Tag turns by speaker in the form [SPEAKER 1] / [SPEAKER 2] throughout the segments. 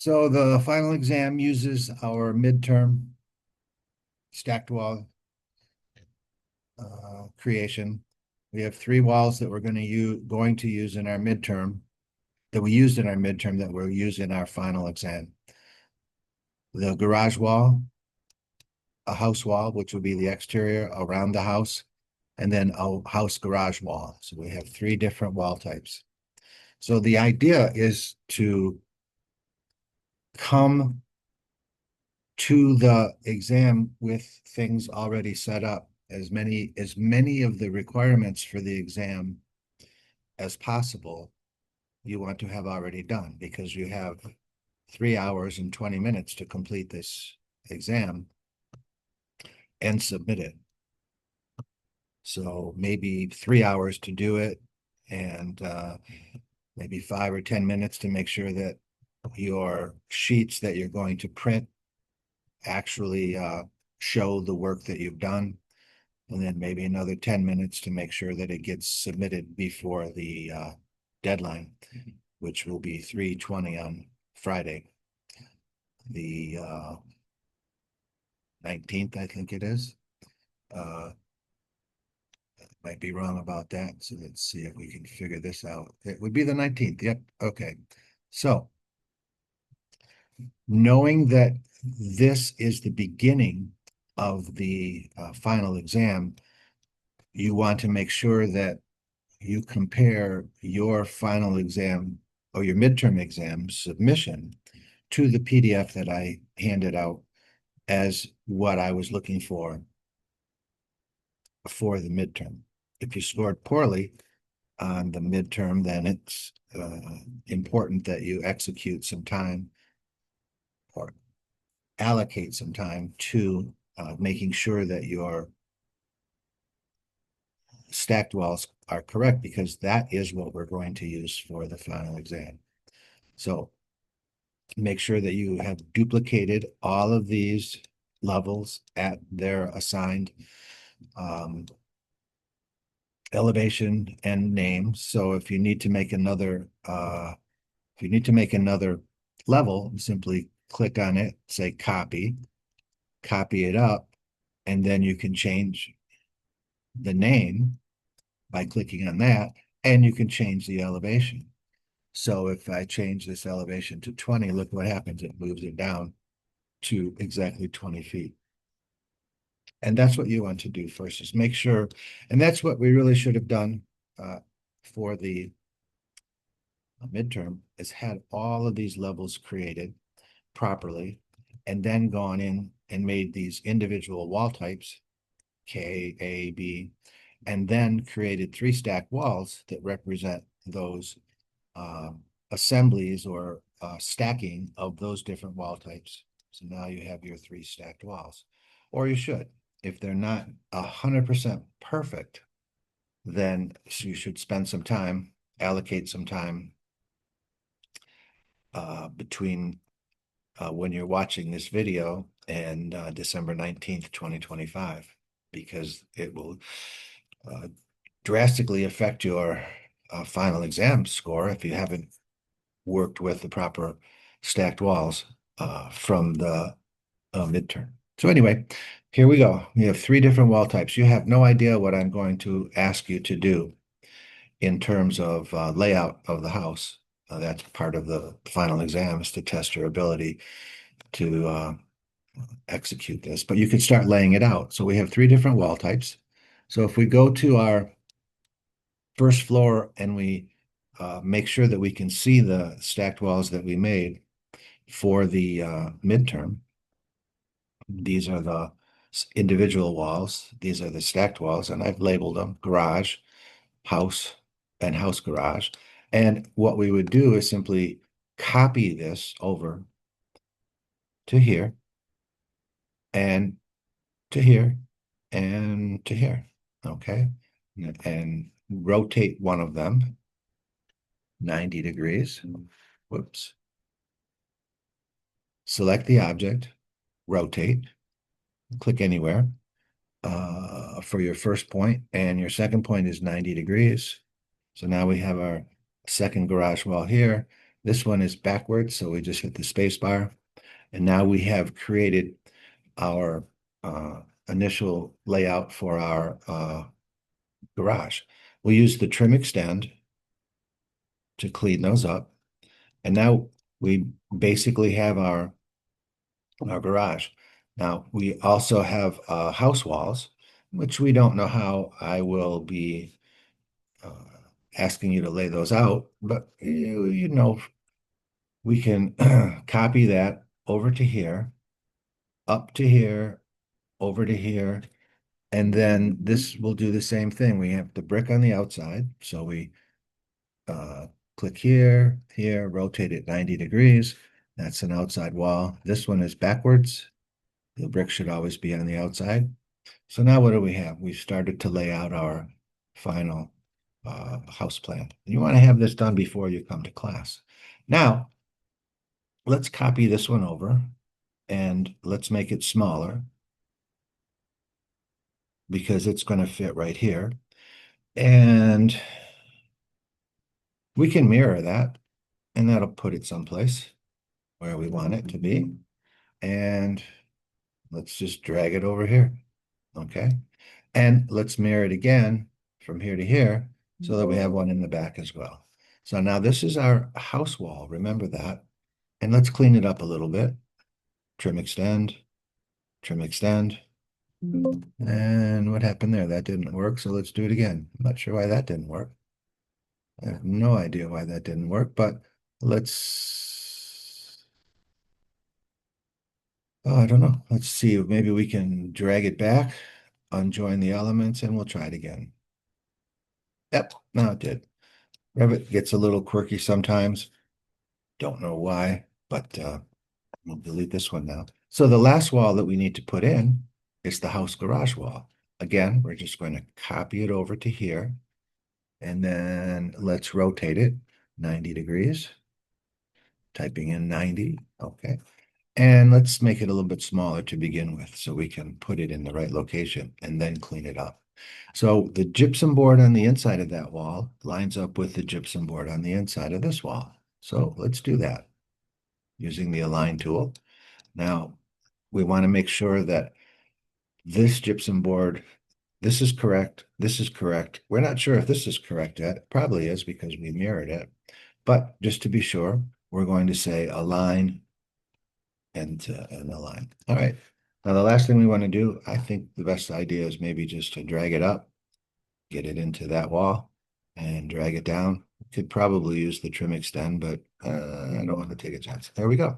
[SPEAKER 1] So the final exam uses our midterm stacked wall creation. We have three walls that we're going to use in our midterm, that we used in our midterm, that we'll use in our final exam. The garage wall, a house wall, which will be the exterior around the house, and then a house garage wall. So we have three different wall types. So the idea is to come to the exam with things already set up, as many of the requirements for the exam as possible you want to have already done, because you have 3 hours and 20 minutes to complete this exam and submit it. So maybe 3 hours to do it, and maybe 5 or 10 minutes to make sure that your sheets that you're going to print actually show the work that you've done. And then maybe another 10 minutes to make sure that it gets submitted before the deadline, which will be 3/20 on Friday, the 19th, I think it is. Might be wrong about that. So let's see if we can figure this out. It would be the 19th. Yep. Okay. So knowing that this is the beginning of the final exam, you want to make sure that you compare your final exam or your midterm exam submission to the PDF that I handed out as what I was looking for the midterm. If you scored poorly on the midterm, then it's important that you execute some time or allocate some time to making sure that your stacked walls are correct, because that is what we're going to use for the final exam. So make sure that you have duplicated all of these levels at their assigned elevation and name. So if you need to make another level, simply click on it, say copy it up, and then you can change the name by clicking on that, and you can change the elevation. So if I change this elevation to 20, look what happens. It moves it down to exactly 20 feet. And that's what you want to do first, is make sure, and that's what we really should have done for the midterm, is had all of these levels created properly, and then gone in and made these individual wall types, K, A, B, and then created 3 stacked walls that represent those assemblies or stacking of those different wall types. So now you have your 3 stacked walls, or you should. If they're not 100% perfect, then you should spend some time, allocate some time between when you're watching this video and December 19th, 2025, because it will drastically affect your final exam score if you haven't worked with the proper stacked walls from the midterm. So anyway, here we go. We have 3 different wall types. You have no idea what I'm going to ask you to do in terms of layout of the house. That's part of the final exam, is to test your ability to execute this, but you can start laying it out. So we have 3 different wall types. So if we go to our first floor and we make sure that we can see the stacked walls that we made for the midterm, these are the individual walls. These are the stacked walls, and I've labeled them garage, house, and house garage. And what we would do is simply copy this over to here, and to here, and to here. Okay. And rotate one of them 90 degrees. Whoops. Select the object, rotate, click anywhere for your first point, and your second point is 90 degrees. So now we have our second garage wall here, This one is backwards, so we just hit the space bar. And now we have created our initial layout for our garage. We'll use the trim extend to clean those up. And now we basically have our garage. Now we also have house walls, which we don't know how I will be uh, asking you to lay those out, but you know, we can copy that over to here, up to here, over to here, and then this will do the same thing. We have the brick on the outside, so we uh, click here, here, rotate it 90 degrees. That's an outside wall. This one is backwards. The brick should always be on the outside. So now what do we have? We've started to lay out our final house plan. You want to have this done before you come to class. Now, let's copy this one over and let's make it smaller because it's going to fit right here. And we can mirror that and that'll put it someplace where we want it to be. And let's just drag it over here. Okay. And let's mirror it again from here to here so that we have one in the back as well. So now this is our house wall. Remember that. And let's clean it up a little bit. Trim extend, trim extend. And what happened there? That didn't work. So let's do it again. I'm not sure why that didn't work. I have no idea why that didn't work, but let's, oh, I don't know. Let's see. Maybe we can drag it back, unjoin the elements, and we'll try it again. Yep, now it did. Revit gets a little quirky sometimes. Don't know why, but we'll delete this one now. So the last wall that we need to put in is the house garage wall. Again, we're just going to copy it over to here. And then let's rotate it 90 degrees. Typing in 90. Okay. And let's make it a little bit smaller to begin with so we can put it in the right location and then clean it up. So the gypsum board on the inside of that wall lines up with the gypsum board on the inside of this wall. So let's do that using the align tool. Now we want to make sure that this gypsum board, this is correct, this is correct. We're not sure if this is correct yet. It probably is because we mirrored it. But just to be sure, we're going to say align and align. All right. Now the last thing we want to do, I think the best idea is maybe just to drag it up, get it into that wall and drag it down. Could probably use the trim extend, but I don't want to take a chance. There we go.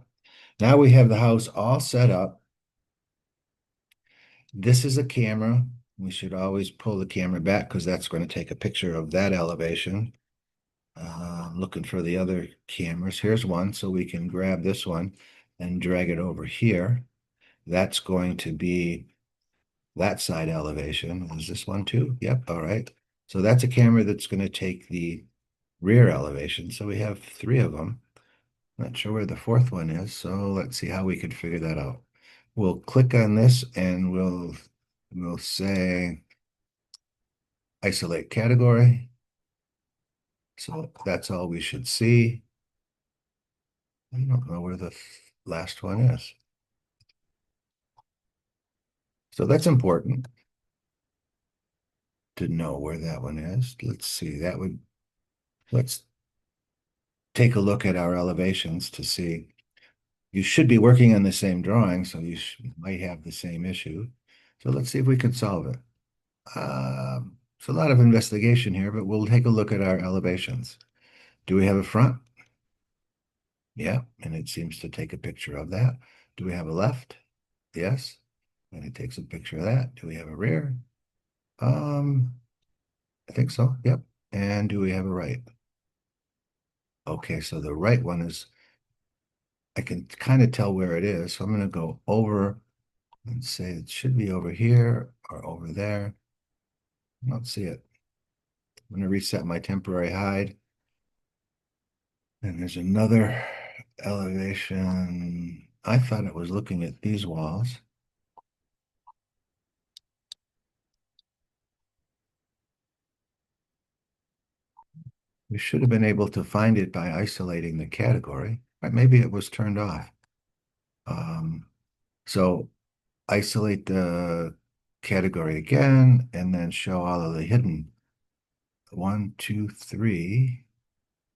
[SPEAKER 1] Now we have the house all set up. This is a camera. We should always pull the camera back because that's going to take a picture of that elevation. I'm looking for the other cameras. Here's one, so we can grab this one and drag it over here. That's going to be that side elevation. Is this one too? Yep. All right. So that's a camera that's going to take the rear elevation. So we have three of them. Not sure where the fourth one is. So let's see how we could figure that out. We'll click on this and we'll say isolate category. So that's all we should see. I don't know where the last one is. So that's important to know where that one is. Let's see, let's take a look at our elevations to see. You should be working on the same drawing, so you might have the same issue. So let's see if we can solve it. It's a lot of investigation here, but we'll take a look at our elevations. Do we have a front? Yeah, and it seems to take a picture of that. Do we have a left? Yes, and it takes a picture of that. Do we have a rear? I think so. Yep. And do we have a right? Okay, so the right one is, I can kind of tell where it is. So I'm going to go over and say it should be over here or over there. I don't see it. I'm going to reset my temporary hide. And there's another elevation. I thought it was looking at these walls. We should have been able to find it by isolating the category, but maybe it was turned off. Um, so isolate the category again and then show all of the hidden. One, two, three.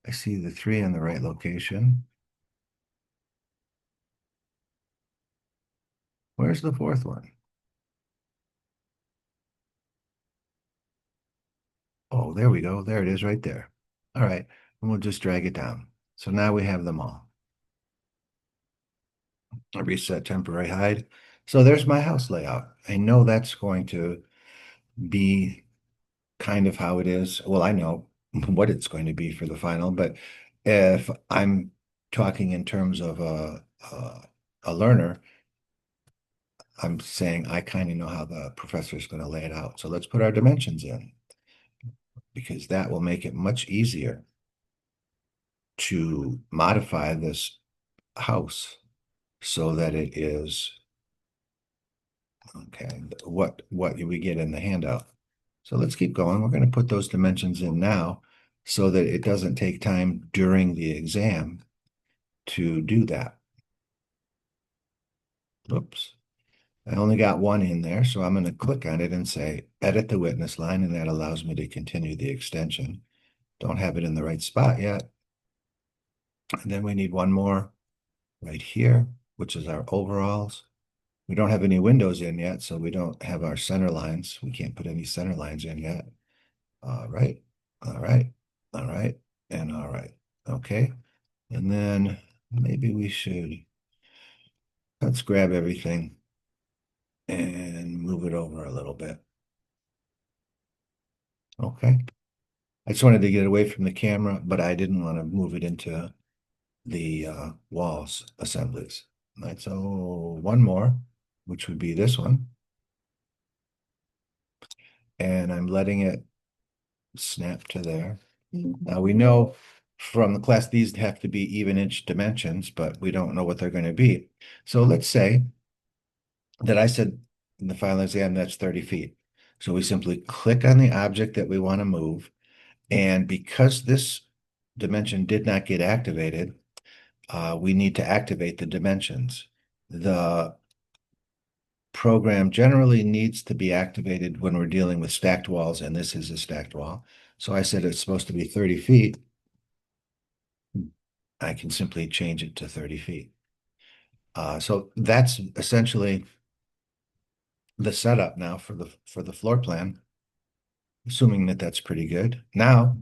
[SPEAKER 1] I see the three in the right location. Where's the fourth one? Oh, there we go. There it is right there. All right. And we'll just drag it down. So now we have them all. I reset temporary hide. So there's my house layout. I know that's going to be kind of how it is. Well, I know what it's going to be for the final, but if I'm talking in terms of a learner, I'm saying I kind of know how the professor is going to lay it out. So let's put our dimensions in because that will make it much easier to modify this house so that it is okay, what we get in the handout. So let's keep going. We're going to put those dimensions in now so that it doesn't take time during the exam to do that. Oops. I only got one in there, so I'm going to click on it and say edit the witness line, and that allows me to continue the extension. Don't have it in the right spot yet. And then we need one more right here, which is our overalls. We don't have any windows in yet, so we don't have our center lines. We can't put any center lines in yet. All right, all right, all right, and all right. Okay. And then maybe we should, let's grab everything and move it over a little bit. Okay. I just wanted to get away from the camera, but I didn't want to move it into the walls assemblies. All right, so one more, which would be this one. And I'm letting it snap to there. Now we know from the class these have to be even inch dimensions, but we don't know what they're going to be. So let's say that I said in the final exam that's 30 feet. So we simply click on the object that we want to move. And because this dimension did not get activated, we need to activate the dimensions. The program generally needs to be activated when we're dealing with stacked walls, and this is a stacked wall. So I said it's supposed to be 30 feet. I can simply change it to 30 feet. So that's essentially the setup now for the floor plan, assuming that that's pretty good. Now,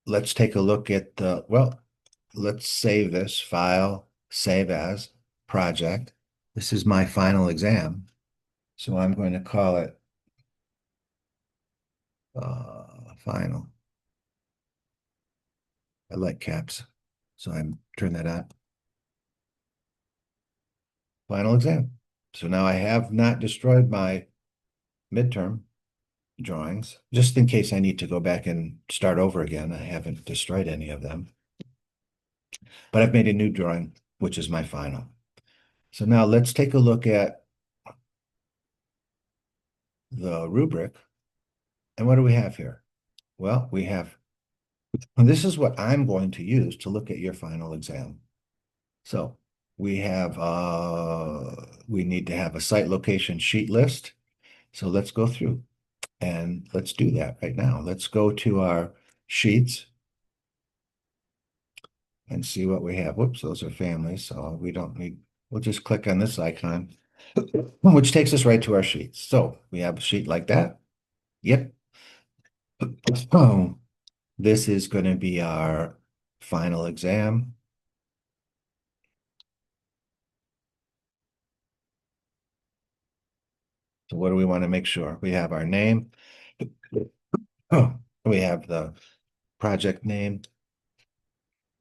[SPEAKER 1] let's take a look at the, well, let's save this file, save as project. This is my final exam. So I'm going to call it final. I like caps. So I'm turn that on. Final exam. So now I have not destroyed my midterm drawings, just in case I need to go back and start over again. I haven't destroyed any of them, but I've made a new drawing, which is my final. So now let's take a look at the rubric. And what do we have here? Well, we have, and this is what I'm going to use to look at your final exam. So we have, we need to have a site location sheet list. So let's go through and let's do that right now. Let's go to our sheets and see what we have. Whoops, those are families, so we don't need, we'll just click on this icon, which takes us right to our sheets. So we have a sheet like that. Yep. So this is going to be our final exam. So what do we want to make sure? We have our name. Oh, we have the project name,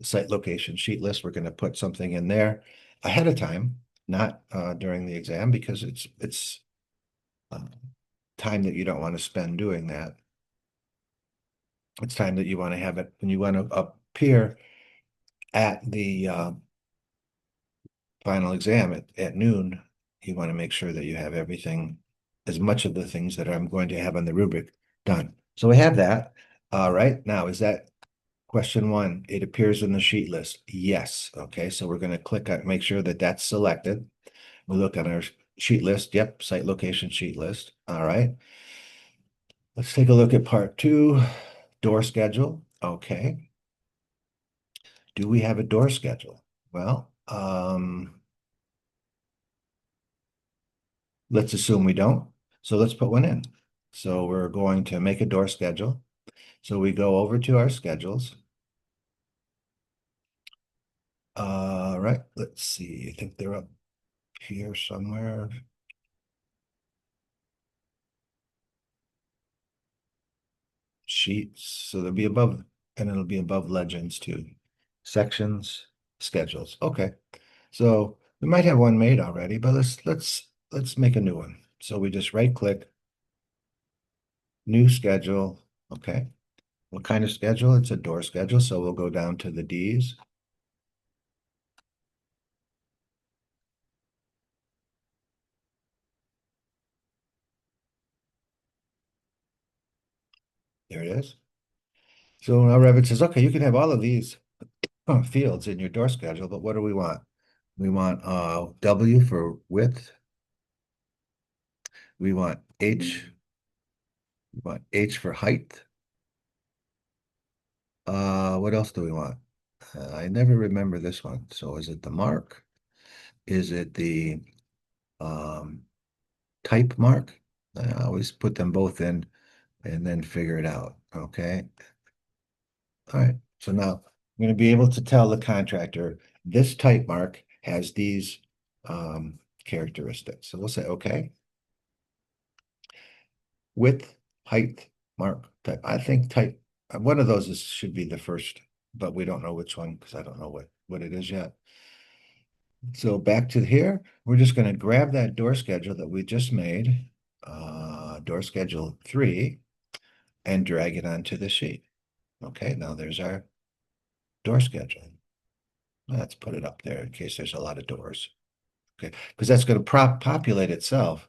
[SPEAKER 1] site location sheet list. We're going to put something in there ahead of time, not during the exam, because it's time that you don't want to spend doing that. It's time that you want to have it when you want to appear at the final exam at noon. You want to make sure that you have everything, as much of the things that I'm going to have on the rubric done. So we have that. All right, now is that question one? It appears in the sheet list. Yes. Okay, so we're going to click on, make sure that that's selected. We look on our sheet list. Yep, site location sheet list. All right. Let's take a look at part two, door schedule. Okay. Do we have a door schedule? Well, let's assume we don't. So let's put one in. So we're going to make a door schedule. So we go over to our schedules. Right, let's see. I think they're up here somewhere. Sheets, so they'll be above, and it'll be above legends too. Sections, schedules. Okay. So we might have one made already, but let's make a new one. So we just right click, new schedule. Okay. What kind of schedule? It's a door schedule, so we'll go down to the D's. There it is. So now Revit says, okay, you can have all of these fields in your door schedule, but what do we want? We want W for width. We want H. We want H for height. What else do we want? I never remember this one. So is it the mark? Is it the um, type mark? I always put them both in and then figure it out. Okay. All right. So now I'm going to be able to tell the contractor this type mark has these characteristics. So we'll say, okay, width, height, mark, type. I think type, one of those should be the first, but we don't know which one because I don't know what it is yet. So back to here, we're just going to grab that door schedule that we just made, door schedule 3, and drag it onto the sheet. Okay, now there's our door schedule. Let's put it up there in case there's a lot of doors. Okay, because that's going to populate itself.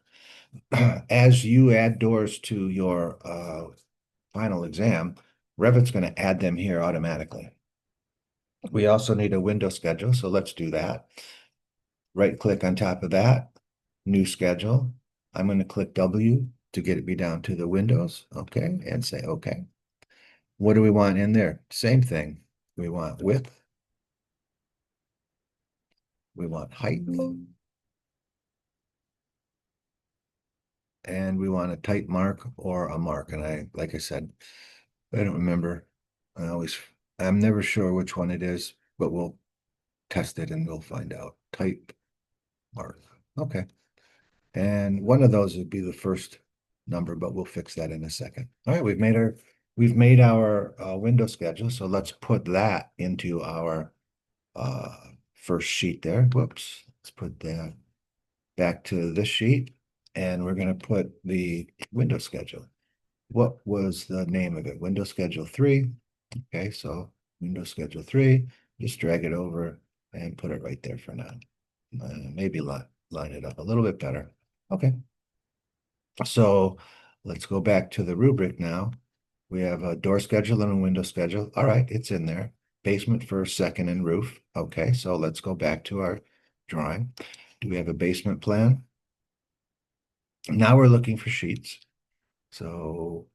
[SPEAKER 1] As you add doors to your final exam, Revit's going to add them here automatically. We also need a window schedule, so let's do that. Right click on top of that, new schedule. I'm going to click W to get me down to the windows, okay, and say okay. What do we want in there? Same thing. We want width. We want height. And we want a type mark or a mark. And like I said, I don't remember. I'm never sure which one it is, but we'll test it and we'll find out. Type mark. Okay. And one of those would be the first number, but we'll fix that in a second. All right, we've made our window schedule. So let's put that into our first sheet there. Whoops. Let's put that back to this sheet, and we're going to put the window schedule. What was the name of it? Window schedule 3. Okay, so window schedule 3, just drag it over and put it right there for now. Maybe line it up a little bit better. Okay. So let's go back to the rubric now. We have a door schedule and a window schedule. All right, it's in there. Basement, first, second, and roof. Okay, so let's go back to our drawing. Do we have a basement plan? Now we're looking for sheets. So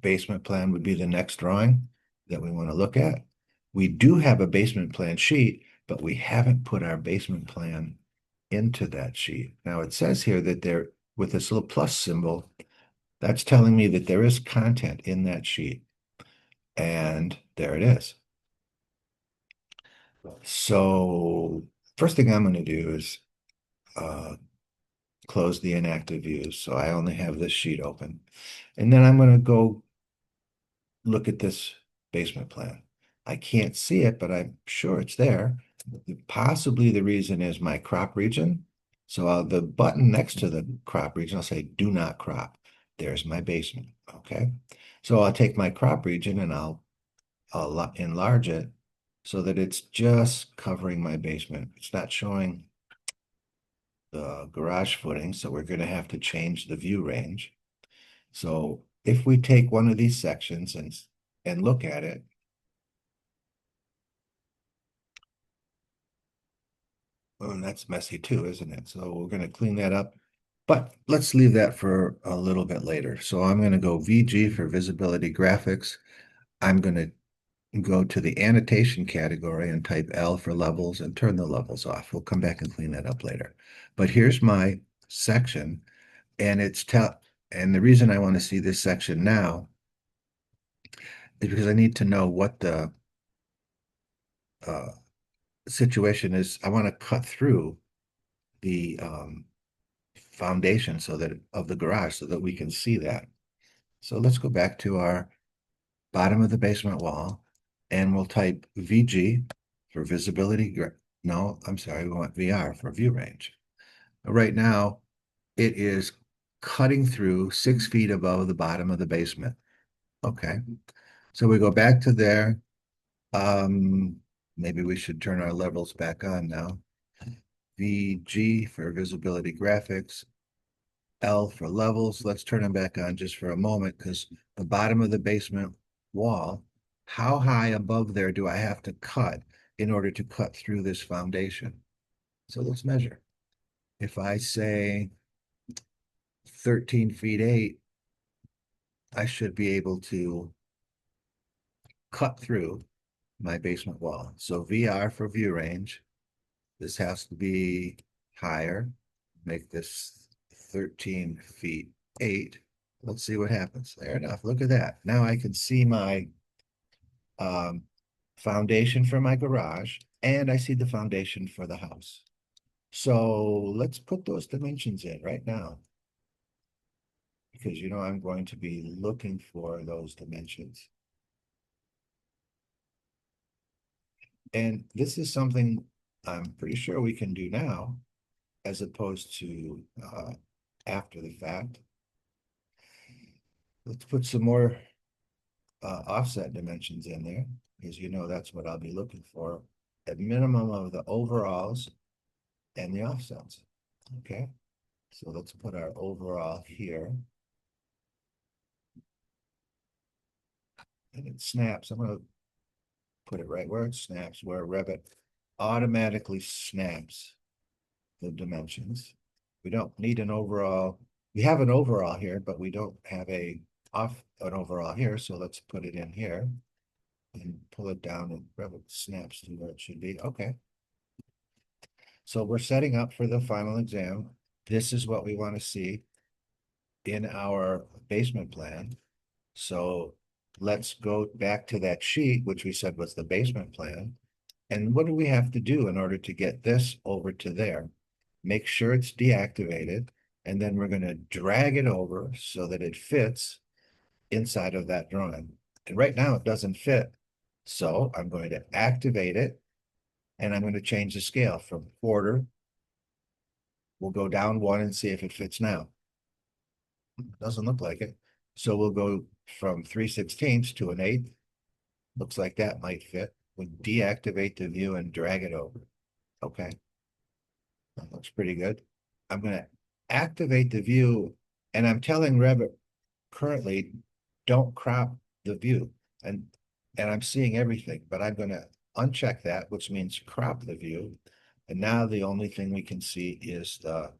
[SPEAKER 1] basement plan would be the next drawing that we want to look at. We do have a basement plan sheet, but we haven't put our basement plan into that sheet. Now it says here that there, with this little plus symbol, that's telling me that there is content in that sheet. And there it is. So first thing I'm going to do is close the inactive views. So I only have this sheet open. And then I'm going to go look at this basement plan. I can't see it, but I'm sure it's there. Possibly the reason is my crop region. So the button next to the crop region, I'll say do not crop. There's my basement. Okay. So I'll take my crop region and I'll enlarge it so that it's just covering my basement. It's not showing the garage footing, so we're going to have to change the view range. So if we take one of these sections and look at it, well, that's messy too, isn't it? So we're going to clean that up. But let's leave that for a little bit later. So I'm going to go VG for visibility graphics. I'm going to go to the annotation category and type L for levels and turn the levels off. We'll come back and clean that up later. But here's my section, and and the reason I want to see this section now is because I need to know what the uh, situation is. I want to cut through the foundation so that of the garage so that we can see that. So let's go back to our bottom of the basement wall, and we'll type VG for visibility. No, I'm sorry, we want VR for view range. Right now, it is cutting through 6 feet above the bottom of the basement. Okay, so we go back to there. Maybe we should turn our levels back on now. VG for visibility graphics, L for levels. Let's turn them back on just for a moment because the bottom of the basement wall, how high above there do I have to cut in order to cut through this foundation? So let's measure. If I say 13 feet 8, I should be able to cut through my basement wall. So VR for view range. This has to be higher. Make this 13 feet 8. Let's see what happens. There enough. Look at that. Now I can see my um, foundation for my garage, and I see the foundation for the house. So let's put those dimensions in right now, because you know I'm going to be looking for those dimensions. And this is something I'm pretty sure we can do now, as opposed to after the fact. Let's put some more offset dimensions in there, because you know that's what I'll be looking for at minimum of the overalls and the offsets. Okay, so let's put our overall here. And it snaps. I'm going to put it right where it snaps, where Revit automatically snaps the dimensions. We don't need an overall. We have an overall here, but we don't have an overall here. So let's put it in here and pull it down, and Revit snaps to where it should be. Okay. So we're setting up for the final exam. This is what we want to see in our basement plan. So let's go back to that sheet, which we said was the basement plan. And what do we have to do in order to get this over to there? Make sure it's deactivated, and then we're going to drag it over so that it fits inside of that drawing. And right now it doesn't fit. So I'm going to activate it, and I'm going to change the scale from quarter. We'll go down 1 and see if it fits now. Doesn't look like it. So we'll go from 3/16 to an 1/8. Looks like that might fit. We'll deactivate the view and drag it over. Okay. That looks pretty good. I'm going to activate the view, and I'm telling Revit currently, don't crop the view. And I'm seeing everything, but I'm going to uncheck that, which means crop the view. And now the only thing we can see is the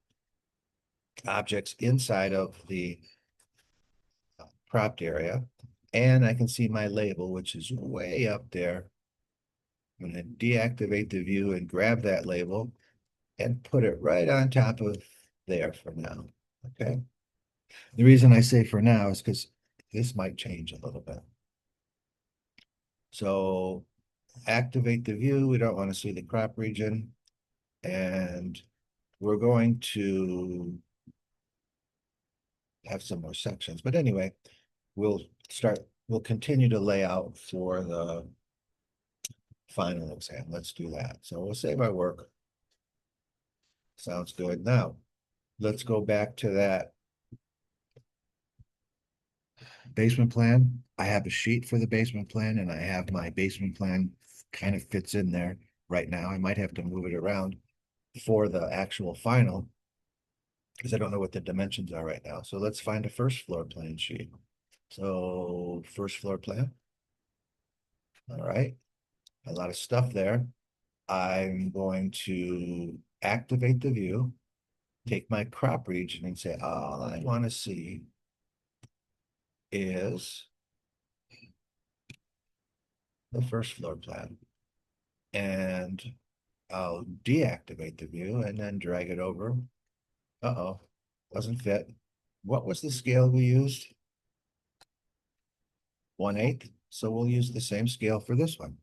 [SPEAKER 1] objects inside of the cropped area. And I can see my label, which is way up there. I'm going to deactivate the view and grab that label and put it right on top of there for now. Okay. The reason I say for now is because this might change a little bit. So activate the view. We don't want to see the crop region. And we're going to have some more sections. But anyway, we'll continue to lay out for the final exam. Let's do that. So we'll save our work. Sounds good. Now, let's go back to that basement plan. I have a sheet for the basement plan, and I have my basement plan kind of fits in there right now. I might have to move it around for the actual final, because I don't know what the dimensions are right now. So let's find a first floor plan sheet. So first floor plan. All right. A lot of stuff there. I'm going to activate the view, take my crop region and say, all I want to see is the first floor plan. And I'll deactivate the view and then drag it over. Uh-oh, doesn't fit. What was the scale we used? 1/8. So we'll use the same scale for this one.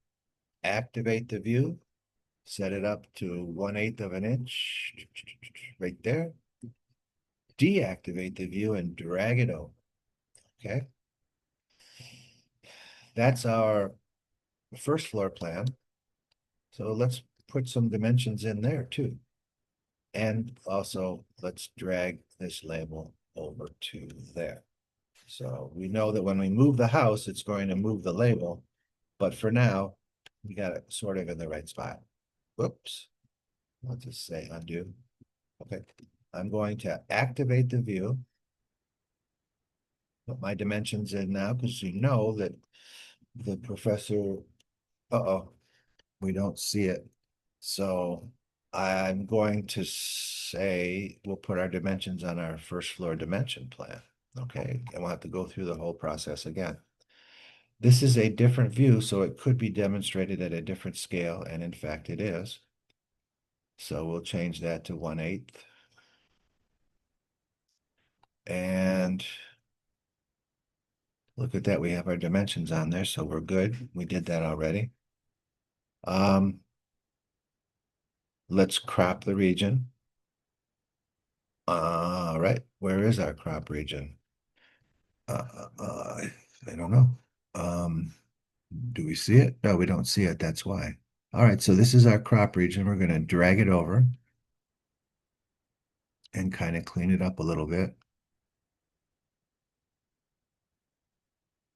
[SPEAKER 1] Activate the view, set it up to 1/8 of an inch, right there. Deactivate the view and drag it over. Okay. That's our first floor plan. So let's put some dimensions in there too. And also let's drag this label over to there. So we know that when we move the house, it's going to move the label, but for now, we got it sort of in the right spot. Whoops. I'll just say undo. Okay. I'm going to activate the view. Put my dimensions in now because you know that the professor, uh-oh, we don't see it. So I'm going to say we'll put our dimensions on our first floor dimension plan. Okay, and we'll have to go through the whole process again. This is a different view, so it could be demonstrated at a different scale, and in fact it is. So we'll change that to 1/8. And look at that, we have our dimensions on there, so we're good. We did that already. Let's crop the region. All right, where is our crop region? I don't know. Um, do we see it? No, we don't see it. That's why. All right, so this is our crop region. We're going to drag it over and kind of clean it up a little bit.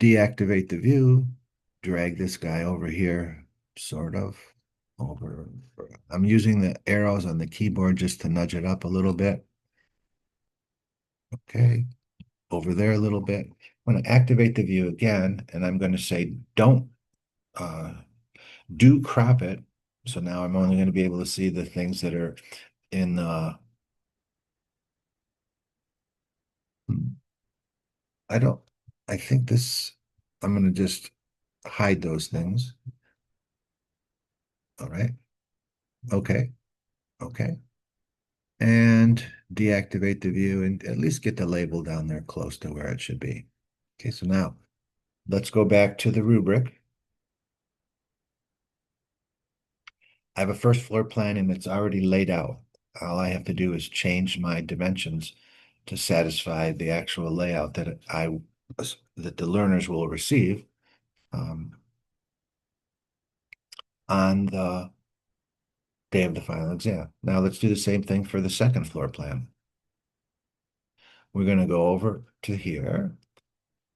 [SPEAKER 1] Deactivate the view, drag this guy over here, sort of over. I'm using the arrows on the keyboard just to nudge it up a little bit. Okay, over there a little bit. I'm going to activate the view again, and I'm going to say don't do crop it. So now I'm only going to be able to see the things that are in I don't, I think this, I'm going to just hide those things. All right. Okay. Okay. And deactivate the view and at least get the label down there close to where it should be. Okay. So now let's go back to the rubric. I have a first floor plan and it's already laid out. All I have to do is change my dimensions to satisfy the actual layout that that the learners will receive on the day of the final exam. Now let's do the same thing for the second floor plan. We're going to go over to here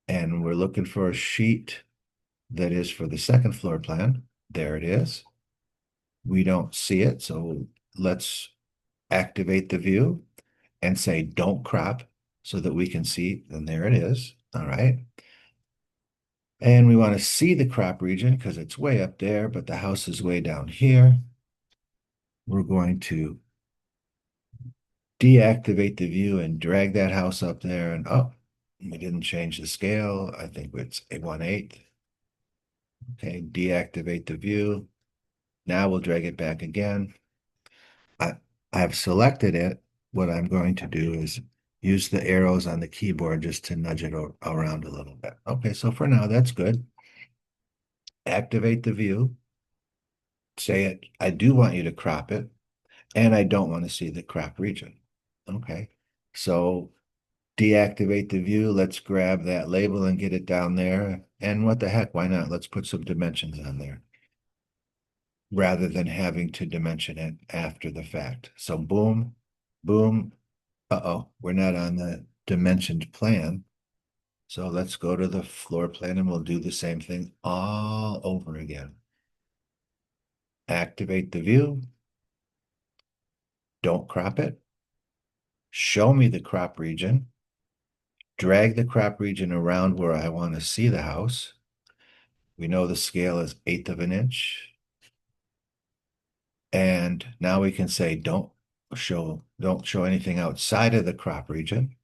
[SPEAKER 1] and we're looking for a sheet that is for the second floor plan. There it is. We don't see it, so let's activate the view and say don't crop so that we can see, and there it is. All right. And we want to see the crop region because it's way up there, but the house is way down here. We're going to deactivate the view and drag that house up there and oh, we didn't change the scale. I think it's a 1/8. Okay, deactivate the view. Now we'll drag it back again. I've selected it. What I'm going to do is use the arrows on the keyboard just to nudge it around a little bit. Okay, so for now, that's good. Activate the view. Say it, I do want you to crop it, and I don't want to see the crop region. Okay, so deactivate the view. Let's grab that label and get it down there. And what the heck, why not? Let's put some dimensions on there rather than having to dimension it after the fact. So boom, boom. Uh-oh, we're not on the dimensioned plan. So let's go to the floor plan and we'll do the same thing all over again. Activate the view. Don't crop it. Show me the crop region. drag the crop region around where I want to see the house. We know the scale is 1/8 of an inch. And now we can say don't show anything outside of the crop region.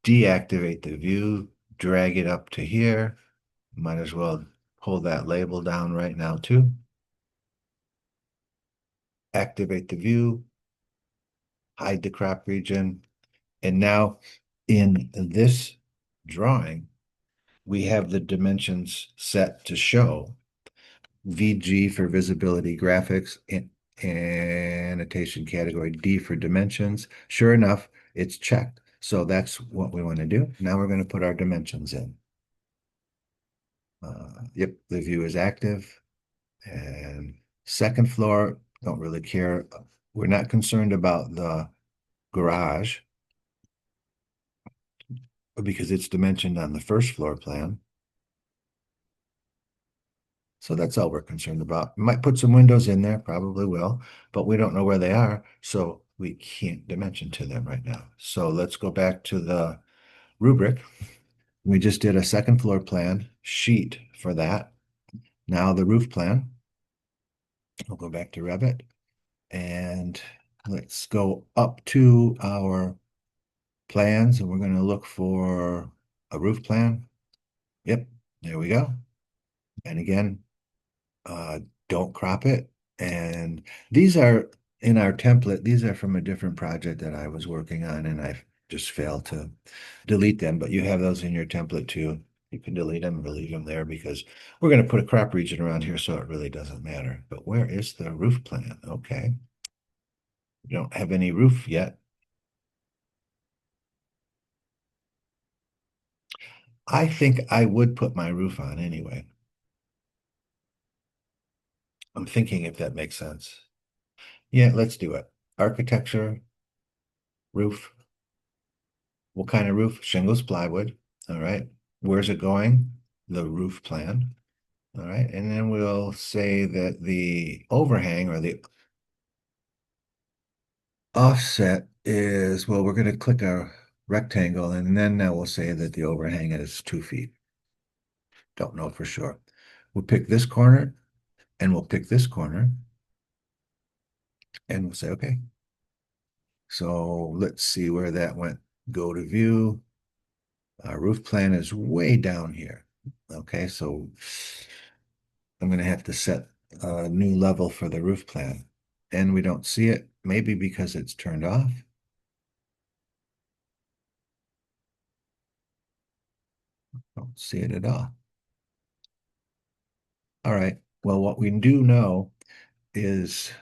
[SPEAKER 1] Deactivate the view, drag it up to here. Might as well pull that label down right now too. Activate the view, hide the crop region. And now in this drawing, we have the dimensions set to show VG for visibility graphics, and annotation category D for dimensions. Sure enough, it's checked. So that's what we want to do. Now we're going to put our dimensions in. Yep, the view is active. And second floor, don't really care. We're not concerned about the garage because it's dimensioned on the first floor plan. So that's all we're concerned about. Might put some windows in there, probably will, but we don't know where they are, so we can't dimension to them right now. So let's go back to the rubric. We just did a second floor plan sheet for that. Now the roof plan. We'll go back to Revit and let's go up to our plans and we're going to look for a roof plan. Yep, there we go. And again, uh, don't crop it. And these are in our template. These are from a different project that I was working on and I just failed to delete them, but you have those in your template too. You can delete them or leave them there because we're going to put a crop region around here, so it really doesn't matter. But where is the roof plan? Okay. We don't have any roof yet. I think I would put my roof on anyway. I'm thinking if that makes sense. Yeah, let's do it. Architecture, roof. What kind of roof? Shingles, plywood. All right. Where's it going? The roof plan. All right. And then we'll say that the overhang or the offset is, well, we're going to click a rectangle and then now we'll say that the overhang is 2 feet. Don't know for sure. We'll pick this corner and we'll pick this corner and we'll say, okay. So let's see where that went. Go to view. Our roof plan is way down here. Okay, so I'm going to have to set a new level for the roof plan. And we don't see it, maybe because it's turned off. Don't see it at all. All right, well, what we do know is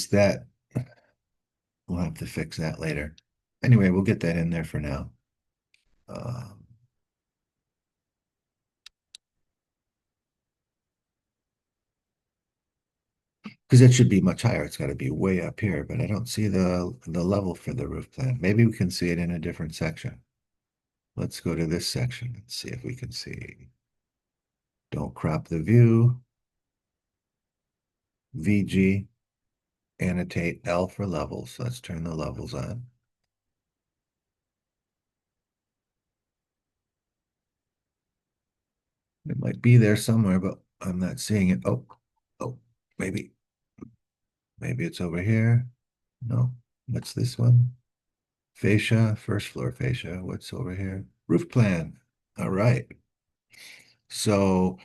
[SPEAKER 1] that we'll have to fix that later. Anyway, we'll get that in there for now. Because it should be much higher. It's got to be way up here, but I don't see the level for the roof plan. Maybe we can see it in a different section. Let's go to this section and see if we can see. Don't crop the view. VG, annotate L for levels. Let's turn the levels on. It might be there somewhere, but I'm not seeing it. Oh, maybe it's over here. No, what's this one? Fascia, first floor fascia. What's over here? Roof plan. All right. So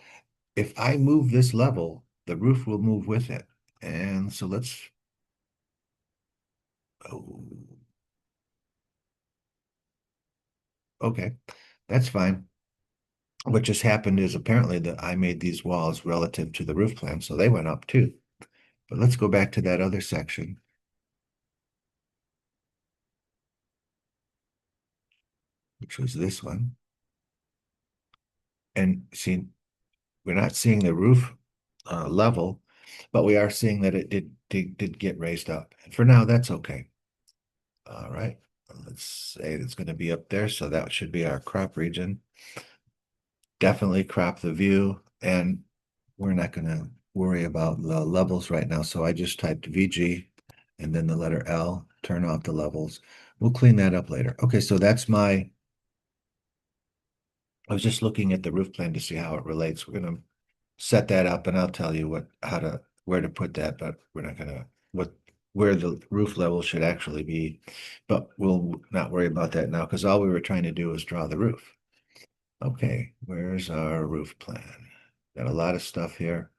[SPEAKER 1] if I move this level, the roof will move with it. And so oh, okay, that's fine. What just happened is apparently that I made these walls relative to the roof plan, so they went up too. But let's go back to that other section, which was this one. And see, we're not seeing the roof level, but we are seeing that it did get raised up. And for now, that's okay. All right, let's say it's going to be up there, so that should be our crop region. definitely crop the view, and we're not gonna worry about the levels right now, so I just typed VG and then the letter L, turn off the levels. We'll clean that up later. Okay, so that's I was just looking at the roof plan to see how it relates. We're gonna set that up and I'll tell you where to put that, but we're not gonna, where the roof level should actually be. But we'll not worry about that now, because all we were trying to do was draw the roof. Okay, where's our roof plan? Got a lot of stuff here.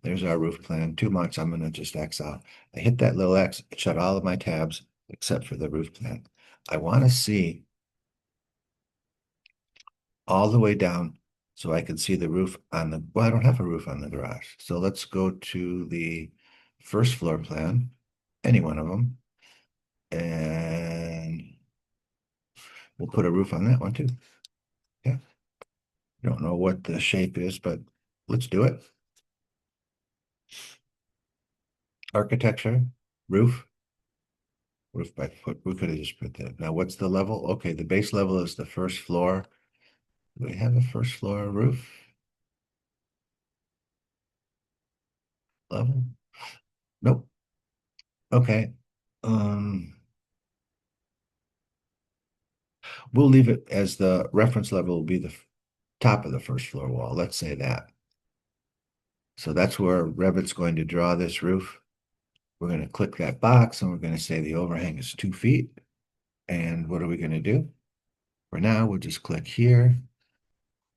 [SPEAKER 1] There's our roof plan. 2 months, I'm gonna just X out. I hit that little X, it shut all of my tabs except for the roof plan. I want to see all the way down so I can see the roof on the, well, I don't have a roof on the garage. So let's go to the first floor plan, any one of them, and we'll put a roof on that one too. Yeah. Don't know what the shape is, but let's do it. Architecture, roof, roof by foot. We could have just put that. Now, what's the level? Okay, the base level is the first floor. Do we have a first floor roof level? Nope. Okay. Um, we'll leave it as the reference level will be the top of the first floor wall. Let's say that. So that's where Revit's going to draw this roof. We're going to click that box and we're going to say the overhang is 2 feet. And what are we going to do? For now, we'll just click here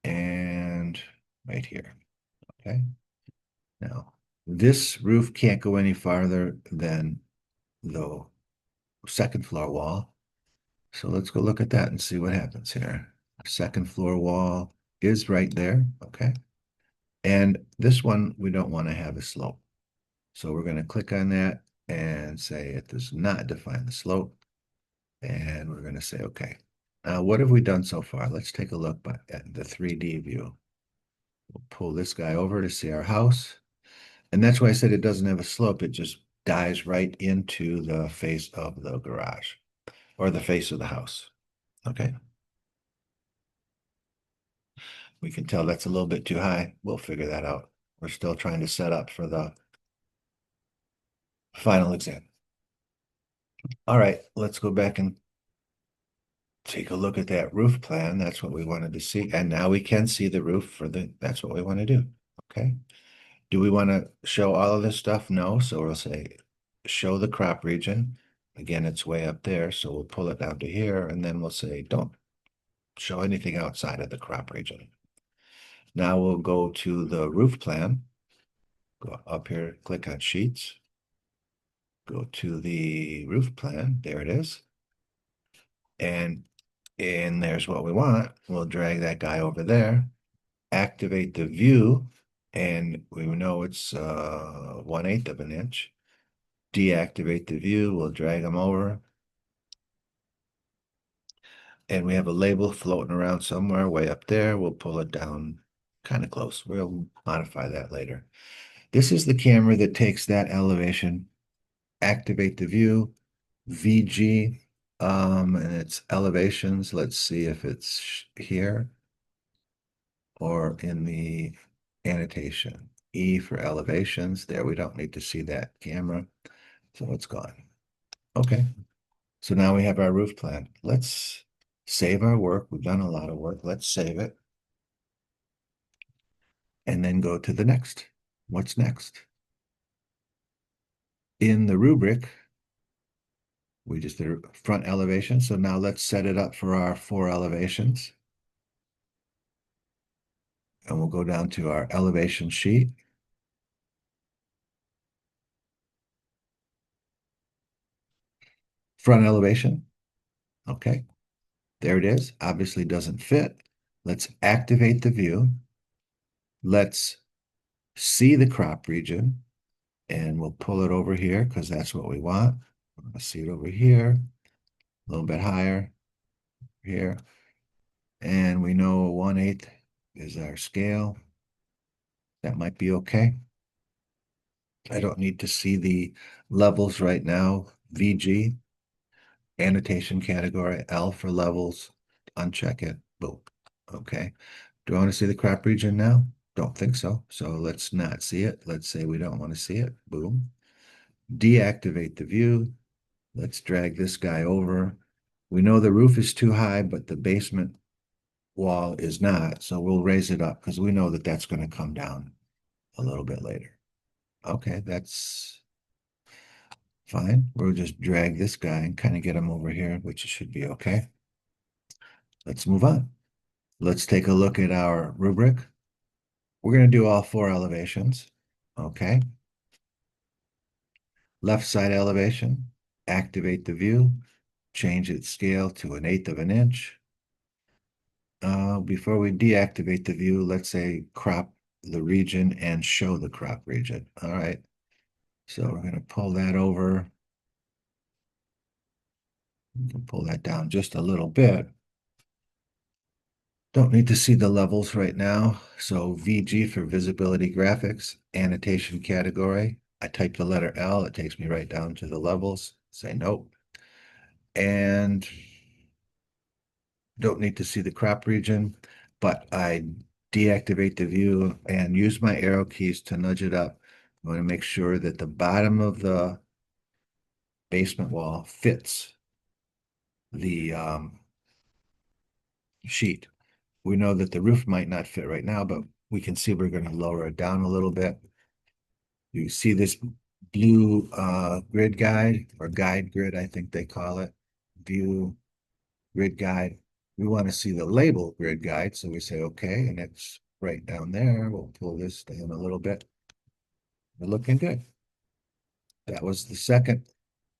[SPEAKER 1] and right here. Okay. Now, this roof can't go any farther than the second floor wall. So let's go look at that and see what happens here. Second floor wall is right there. Okay. And this one, we don't want to have a slope. So we're going to click on that and say it does not define the slope. And we're going to say, okay. Now, what have we done so far? Let's take a look at the 3D view. We'll pull this guy over to see our house. And that's why I said it doesn't have a slope. It just dives right into the face of the garage or the face of the house. Okay. We can tell that's a little bit too high. We'll figure that out. We're still trying to set up for the final exam. All right, let's go back and take a look at that roof plan. That's what we wanted to see. And now we can see the roof that's what we want to do. Okay. Do we want to show all of this stuff? No. So we'll say, show the crop region. Again, it's way up there. So we'll pull it down to here and then we'll say, don't show anything outside of the crop region. Now we'll go to the roof plan. Go up here, click on sheets. Go to the roof plan. There it is. And there's what we want. We'll drag that guy over there, activate the view, and we know it's 1/8 of an inch. Deactivate the view, we'll drag them over. And we have a label floating around somewhere way up there. We'll pull it down kind of close. We'll modify that later. This is the camera that takes that elevation. Activate the view, VG, and it's elevations. Let's see if it's here or in the annotation. E for elevations. There, we don't need to see that camera. So it's gone. Okay. So now we have our roof plan. Let's save our work. We've done a lot of work. Let's save it. And then go to the next. What's next? In the rubric, we just did a front elevation. So now let's set it up for our 4 elevations. And we'll go down to our elevation sheet. Front elevation. Okay. There it is. Obviously doesn't fit. Let's activate the view. Let's see the crop region. And we'll pull it over here because that's what we want. We're going to see it over here, a little bit higher here. And we know 1/8 is our scale. That might be okay. I don't need to see the levels right now. VG, annotation category, L for levels, uncheck it, boom. Okay. Do I want to see the crop region now? Don't think so. So let's not see it. Let's say we don't want to see it. Boom. Deactivate the view. Let's drag this guy over. We know the roof is too high, but the basement wall is not. So we'll raise it up because we know that that's going to come down a little bit later. Okay, that's fine. We'll just drag this guy and kind of get him over here, which should be okay. Let's move on. Let's take a look at our rubric. We're going to do all four elevations. Okay. Left side elevation, activate the view, change its scale to 1/8 of an inch. Before we deactivate the view, let's say crop the region and show the crop region. All right. So we're going to pull that over. We can pull that down just a little bit. Don't need to see the levels right now. So VG for visibility graphics, annotation category. I type the letter L, it takes me right down to the levels. Say nope. And don't need to see the crop region, but I deactivate the view and use my arrow keys to nudge it up. I want to make sure that the bottom of the basement wall fits the sheet. We know that the roof might not fit right now, but we can see we're going to lower it down a little bit. You see this blue grid guide or guide grid, I think they call it. View grid guide. We want to see the label grid guide. So we say, okay, and it's right down there. We'll pull this down a little bit. We're looking good. That was the second.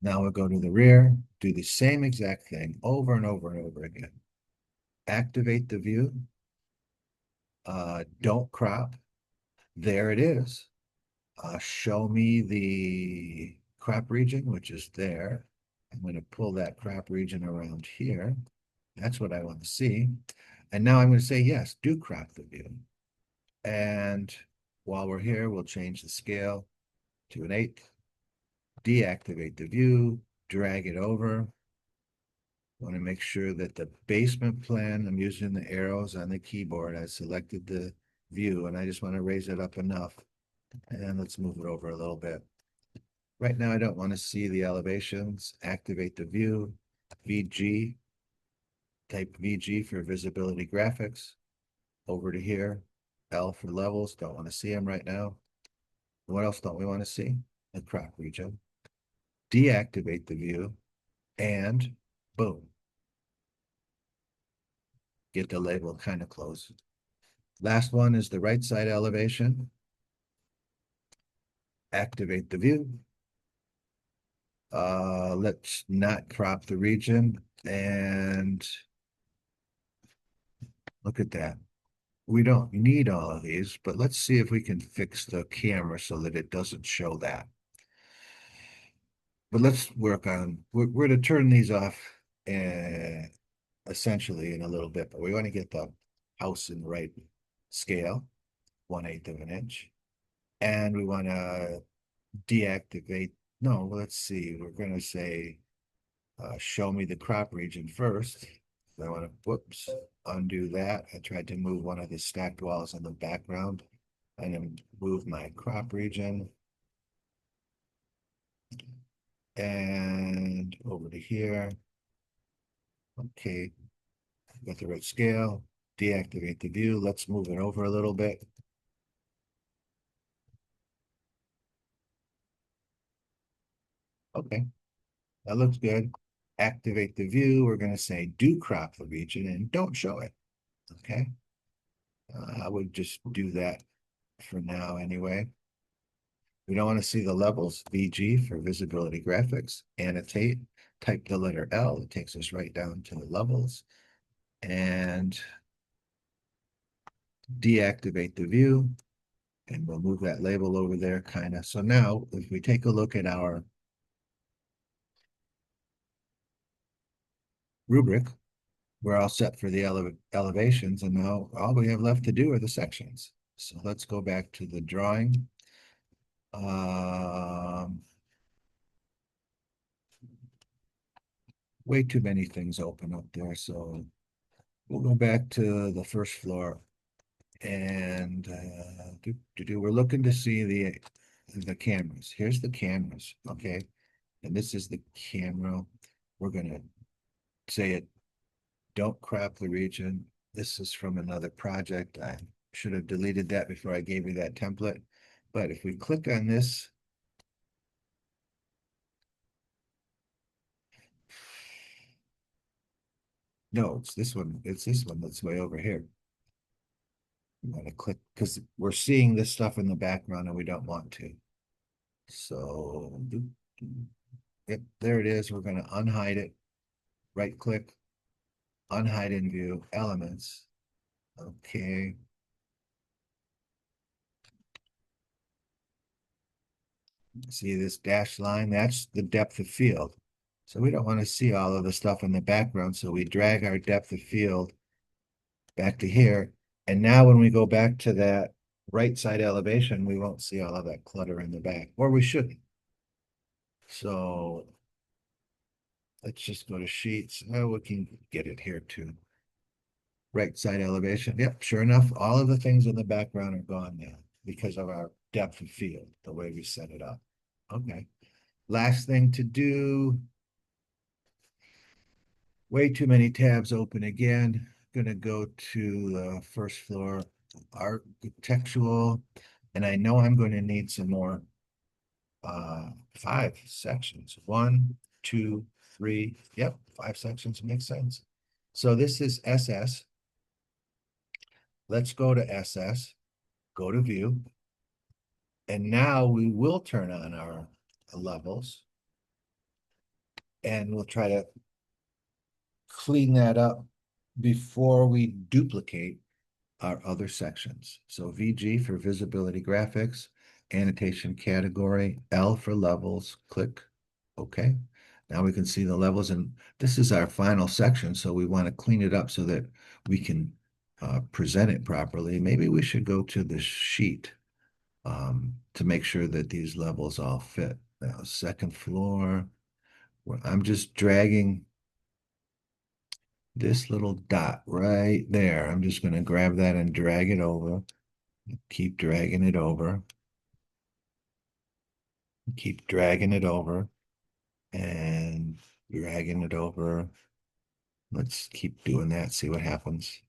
[SPEAKER 1] Now we'll go to the rear, do the same exact thing over and over and over again. Activate the view. Don't crop. There it is. Show me the crop region, which is there. I'm going to pull that crop region around here. That's what I want to see. And now I'm going to say, yes, do crop the view. And while we're here, we'll change the scale to 1/8. Deactivate the view, drag it over. Want to make sure that the basement plan, I'm using the arrows on the keyboard. I selected the view and I just want to raise it up enough. And let's move it over a little bit. Right now, I don't want to see the elevations. Activate the view, VG, type VG for visibility graphics. Over to here, L for levels. Don't want to see them right now. What else don't we want to see? The crop region. Deactivate the view and boom. Get the label kind of close. Last one is the right side elevation. Activate the view. Let's not crop the region and look at that. We don't need all of these, but let's see if we can fix the camera so that it doesn't show that. But let's work on, we're to turn these off essentially in a little bit, but we want to get the house in the right scale, 1/8 of an inch. And we want to deactivate, no, let's see, we're going to say, show me the crop region first. I want to, whoops, undo that. I tried to move one of the stacked walls in the background and then move my crop region. And over to here. Okay, got the right scale. Deactivate the view. Let's move it over a little bit. Okay, that looks good. Activate the view. We're going to say do crop the region and don't show it. Okay, I would just do that for now anyway. We don't want to see the levels. VG for visibility graphics. Annotate. Type the letter L. It takes us right down to the levels. And deactivate the view. And we'll move that label over there kind of. So now if we take a look at our rubric, we're all set for the elevations. And now all we have left to do are the sections. So let's go back to the drawing. Way too many things open up there. So we'll go back to the first floor. And we're looking to see the cameras. Here's the cameras, okay? And this is the camera. We're gonna say it, don't crop the region. This is from another project. I should have deleted that before I gave you that template. But if we click on this, no, it's this one. It's this one that's way over here. I'm gonna click because we're seeing this stuff in the background and we don't want to. So, yep, there it is. We're gonna unhide it. Right click, unhide in view, elements. Okay. See this dashed line? That's the depth of field. So we don't want to see all of the stuff in the background. So we drag our depth of field back to here. And now when we go back to that right side elevation, we won't see all of that clutter in the back, or we shouldn't. So let's just go to sheets. Oh, we can get it here too. Right side elevation. Yep, sure enough, all of the things in the background are gone now because of our depth of field, the way we set it up. Okay. Last thing to do, way too many tabs open again. Gonna go to the first floor architectural, and I know I'm going to need some more 5 sections. 1, 2, 3. Yep, 5 sections makes sense. So this is SS. Let's go to SS, go to view, and now we will turn on our levels, and we'll try to clean that up before we duplicate our other sections. So VG for visibility graphics, annotation category, L for levels, click OK. Now we can see the levels, and this is our final section, so we want to clean it up so that we can present it properly. Maybe we should go to the sheet to make sure that these levels all fit. Now, second floor, I'm just dragging this little dot right there. I'm just going to grab that and drag it over. Keep dragging it over. Keep dragging it over and dragging it over. Let's keep doing that, see what happens.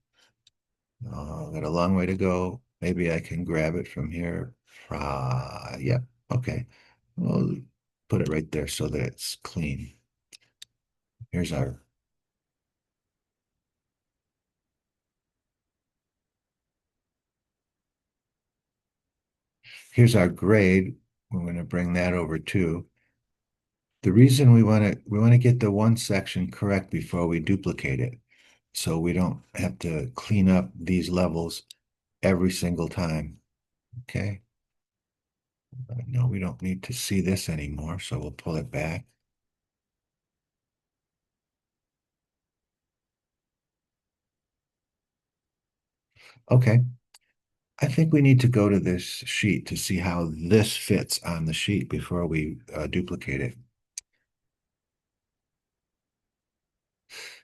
[SPEAKER 1] Got a long way to go. Maybe I can grab it from here. Yep, okay. We'll put it right there so that it's clean. Here's our grade. We're going to bring that over too. The reason we want to get the one section correct before we duplicate it, so we don't have to clean up these levels every single time. Okay. No, we don't need to see this anymore, so we'll pull it back. Okay. I think we need to go to this sheet to see how this fits on the sheet before we duplicate it.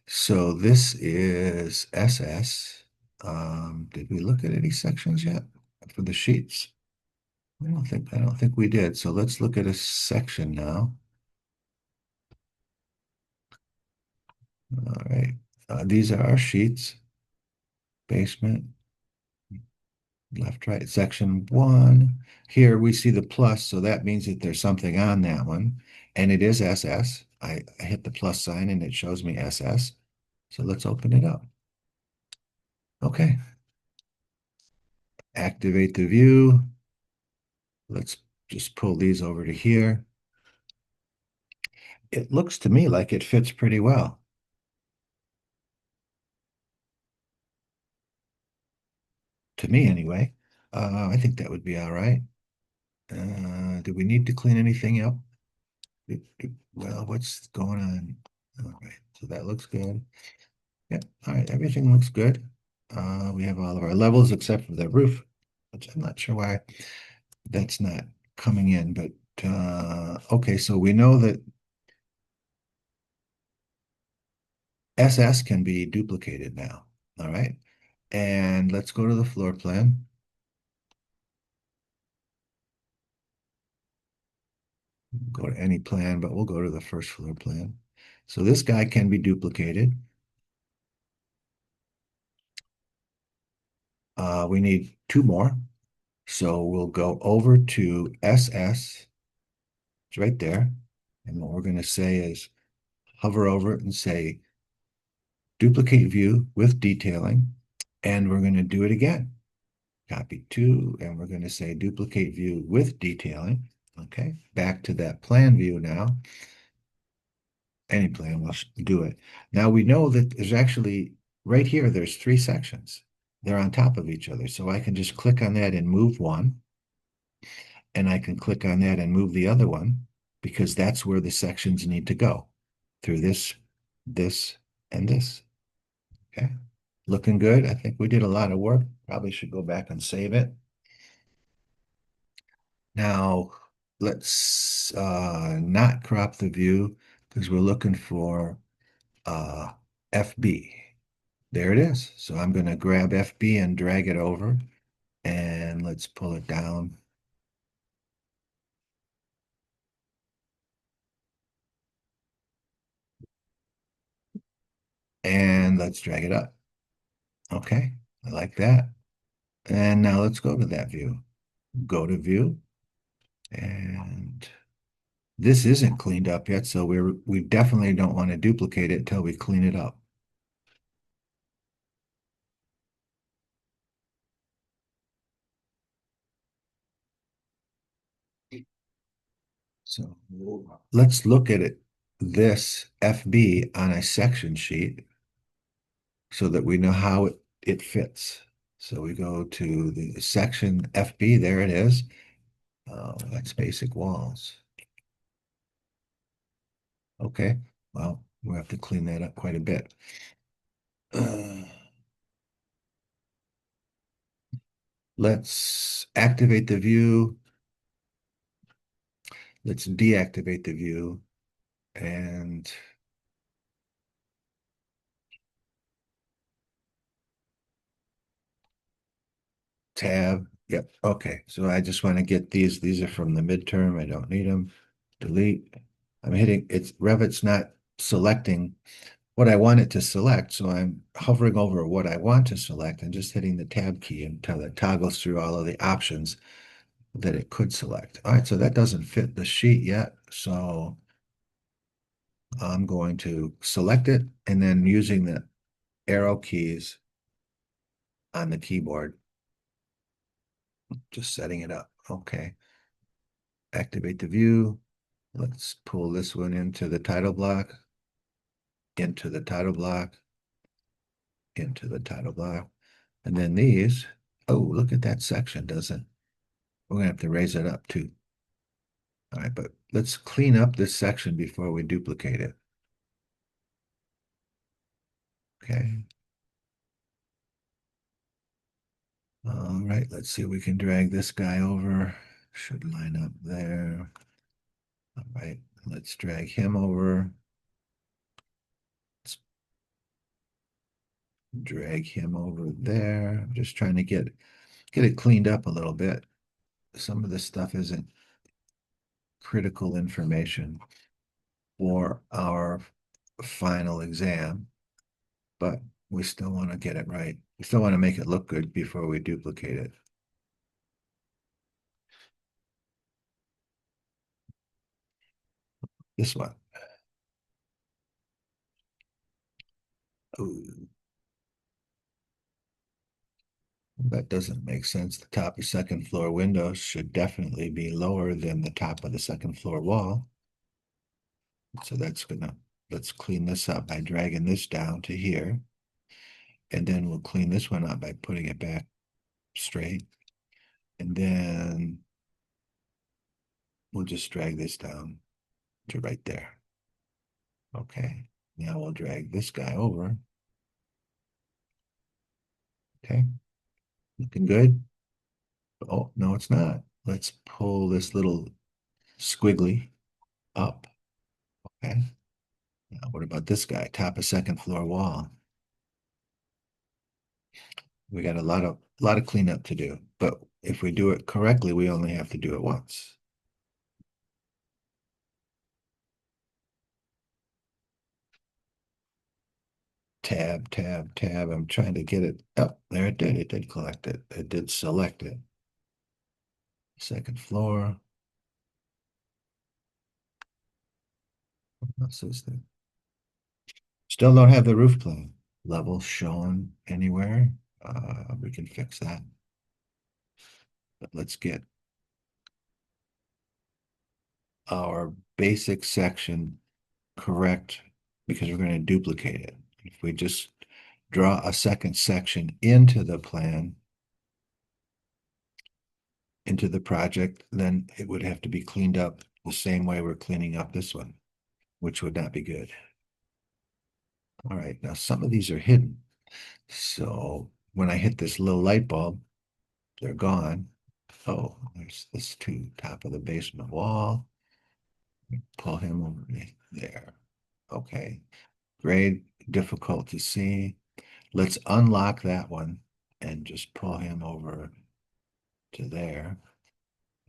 [SPEAKER 1] So this is SS. Did we look at any sections yet for the sheets? I don't think we did. So let's look at a section now. All right. These are our sheets. Basement, left, right, section 1. Here we see the plus, so that means that there's something on that one. And it is SS. I hit the plus sign and it shows me SS. So let's open it up. Okay. Activate the view. Let's just pull these over to here. It looks to me like it fits pretty well. To me, anyway. I think that would be all right. Do we need to clean anything up? Well, what's going on? All right, so that looks good. Yeah, all right, everything looks good. We have all of our levels except for the roof, which I'm not sure why that's not coming in, but okay, so we know that SS can be duplicated now. All right. And let's go to the floor plan. Go to any plan, but we'll go to the first floor plan. So this guy can be duplicated. We need two more. So we'll go over to SS. It's right there. And what we're going to say is hover over it and say duplicate view with detailing. And we're going to do it again. Copy two, and we're going to say duplicate view with detailing. Okay, back to that plan view now. Any plan will do it. Now we know that there's actually, right here, there's three sections. They're on top of each other. So I can just click on that and move one. And I can click on that and move the other one because that's where the sections need to go through this, this, and this. Okay, looking good. I think we did a lot of work. Probably should go back and save it. Now, let's not crop the view because we're looking for FB. There it is. So I'm going to grab FB and drag it over, and let's pull it down. And let's drag it up. Okay, I like that. And now let's go to that view. Go to view. And this isn't cleaned up yet, so we definitely don't want to duplicate it until we clean it up. So let's look at it, this FB on a section sheet so that we know how it fits. So we go to the section FB, there it is. That's basic walls. Okay, well, we'll have to clean that up quite a bit. Let's activate the view. Let's deactivate the view and tab. Yep. Okay. So I just want to get these. These are from the midterm. I don't need them. Delete. I'm hitting Revit's not selecting what I want it to select. So I'm hovering over what I want to select and just hitting the tab key until it toggles through all of the options that it could select. All right. So that doesn't fit the sheet yet. So I'm going to select it and then using the arrow keys on the keyboard, just setting it up. Okay. Activate the view. Let's pull this one into the title block, into the title block, into the title block. And then these, oh, look at that section, doesn't? We're gonna have to raise it up too. All right, but let's clean up this section before we duplicate it. Okay. All right, let's see if we can drag this guy over. Should line up there. All right, let's drag him over. Let's drag him over there. I'm just trying to get it cleaned up a little bit. Some of this stuff isn't critical information for our final exam, but we still want to get it right. We still want to make it look good before we duplicate it. This one. Ooh, that doesn't make sense. The top of second floor windows should definitely be lower than the top of the second floor wall. So let's clean this up by dragging this down to here. And then we'll clean this one up by putting it back straight. And then we'll just drag this down to right there. Okay, now we'll drag this guy over. Okay, looking good. Oh, no, it's not. Let's pull this little squiggly up. Okay, now what about this guy? Top of second floor wall. We got a lot of cleanup to do, but if we do it correctly, we only have to do it once. Tab, tab, tab. I'm trying to get it. Oh, there it did. It did collect it. It did select it. Second floor. What else is there? Still don't have the roof plan level shown anywhere. We can fix that. But let's get our basic section correct because we're going to duplicate it. If we just draw a second section into the plan, into the project, then it would have to be cleaned up the same way we're cleaning up this one, which would not be good. All right, now some of these are hidden. So when I hit this little light bulb, they're gone. Oh, there's this too, top of the basement wall. Pull him over there. Okay, grade difficult to see. Let's unlock that one and just pull him over to there.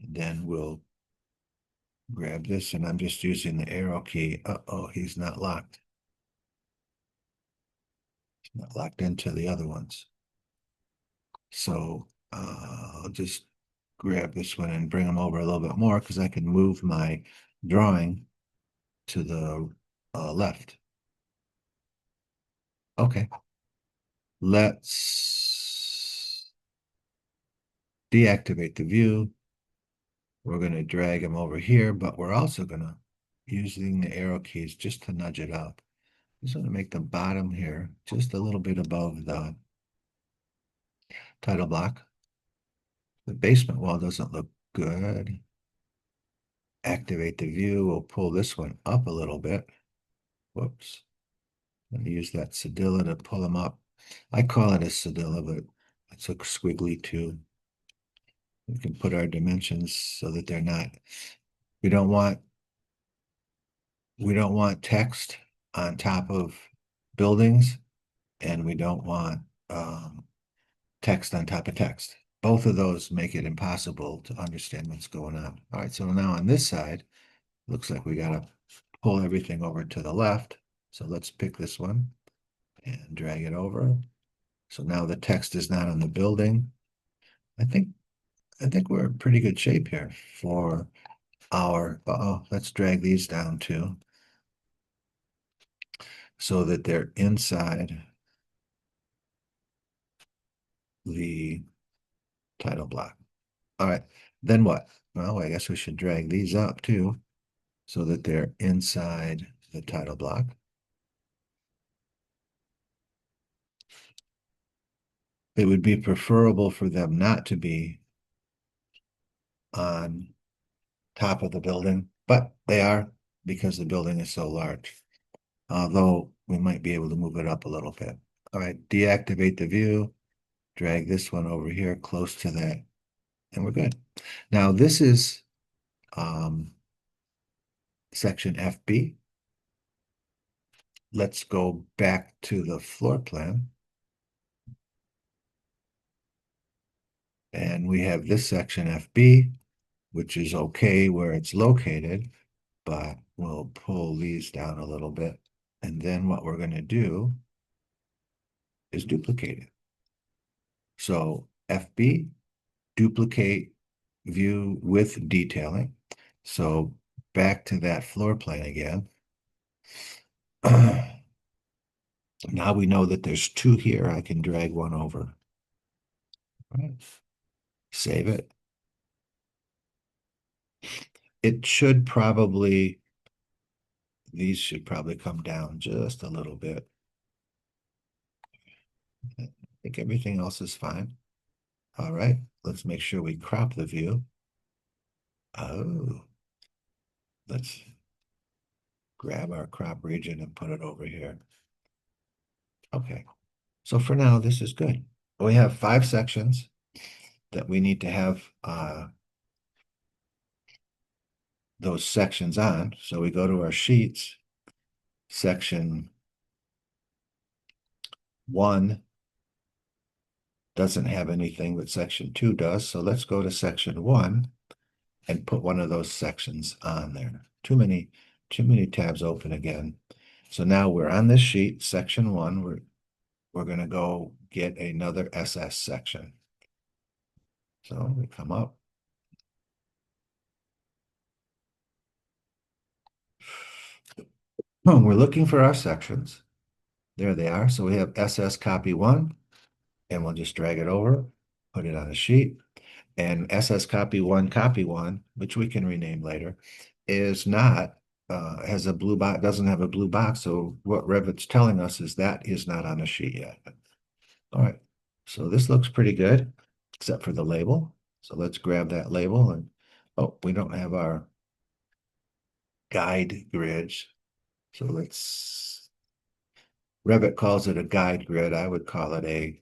[SPEAKER 1] And then we'll grab this, and I'm just using the arrow key. Uh-oh, he's not locked. He's not locked into the other ones. So I'll just grab this one and bring him over a little bit more because I can move my drawing to the left. Okay. Let's deactivate the view. We're going to drag him over here, but we're also going to, using the arrow keys just to nudge it up. Just want to make the bottom here just a little bit above the title block. The basement wall doesn't look good. Activate the view. We'll pull this one up a little bit. Whoops. I'm going to use that cedilla to pull them up. I call it a cedilla, but it's a squiggly too. We can put our dimensions so that they're not, we don't want text on top of buildings, and we don't want text on top of text. Both of those make it impossible to understand what's going on. All right, so now on this side, looks like we gotta pull everything over to the left. So let's pick this one and drag it over. So now the text is not on the building. I think we're in pretty good shape here for our, let's drag these down too, so that they're inside the title block. All right, then what? Well, I guess we should drag these up too, so that they're inside the title block. It would be preferable for them not to be on top of the building, but they are because the building is so large. Although we might be able to move it up a little bit. All right, deactivate the view, drag this one over here close to that, and we're good. Now this is section FB. Let's go back to the floor plan. And we have this section FB, which is okay where it's located, but we'll pull these down a little bit. And then what we're going to do is duplicate it. So FB, duplicate view with detailing. So back to that floor plan again. Now we know that there's two here. I can drag one over. Right. Save it. It should probably, these should probably come down just a little bit. I think everything else is fine. All right, let's make sure we crop the view. Oh, let's grab our crop region and put it over here. Okay, so for now, this is good. We have 5 sections that we need to have those sections on. So we go to our sheets, section 1 doesn't have anything that section 2 does. So let's go to section 1 and put one of those sections on there. Too many tabs open again. So now we're on this sheet, section 1. We're going to go get another SS section. So we come up. We're looking for our sections. There they are. So we have SS copy 1, and we'll just drag it over, put it on a sheet. And SS copy 1, which we can rename later, is not has a blue box, doesn't have a blue box. So what Revit's telling us is that is not on a sheet yet. All right. So this looks pretty good, except for the label. So let's grab that label, and oh, we don't have our guide grids. So Revit calls it a guide grid. I would call it a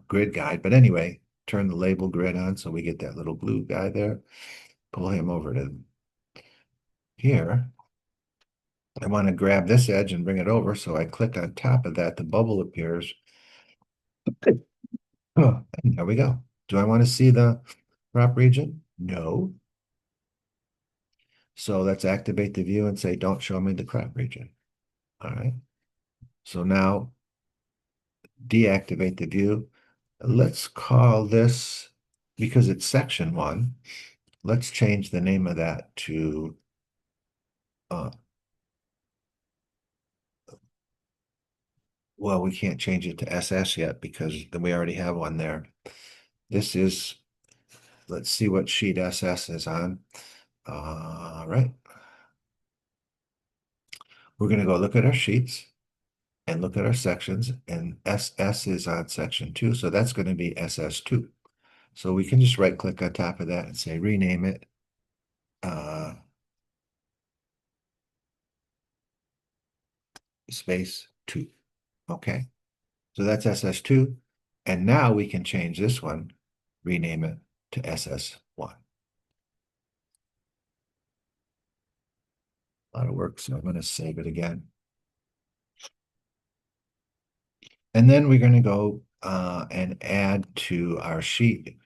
[SPEAKER 1] grid guide. But anyway, turn the label grid on so we get that little blue guy there. Pull him over to here. I want to grab this edge and bring it over. So I click on top of that, the bubble appears. Oh, and there we go. Do I want to see the crop region? No. So let's activate the view and say, don't show me the crop region. All right. So now deactivate the view. Let's call this, because it's section 1, let's change the name of that to well, we can't change it to SS yet because then we already have one there. This is, let's see what sheet SS is on. All right. We're going to go look at our sheets and look at our sections, and SS is on section 2, so that's going to be SS2. So we can just right click on top of that and say rename it. Space 2. Okay. So that's SS2. And now we can change this one, rename it to SS1. A lot of work, so I'm going to save it again. And then we're going to go and add to our sheet,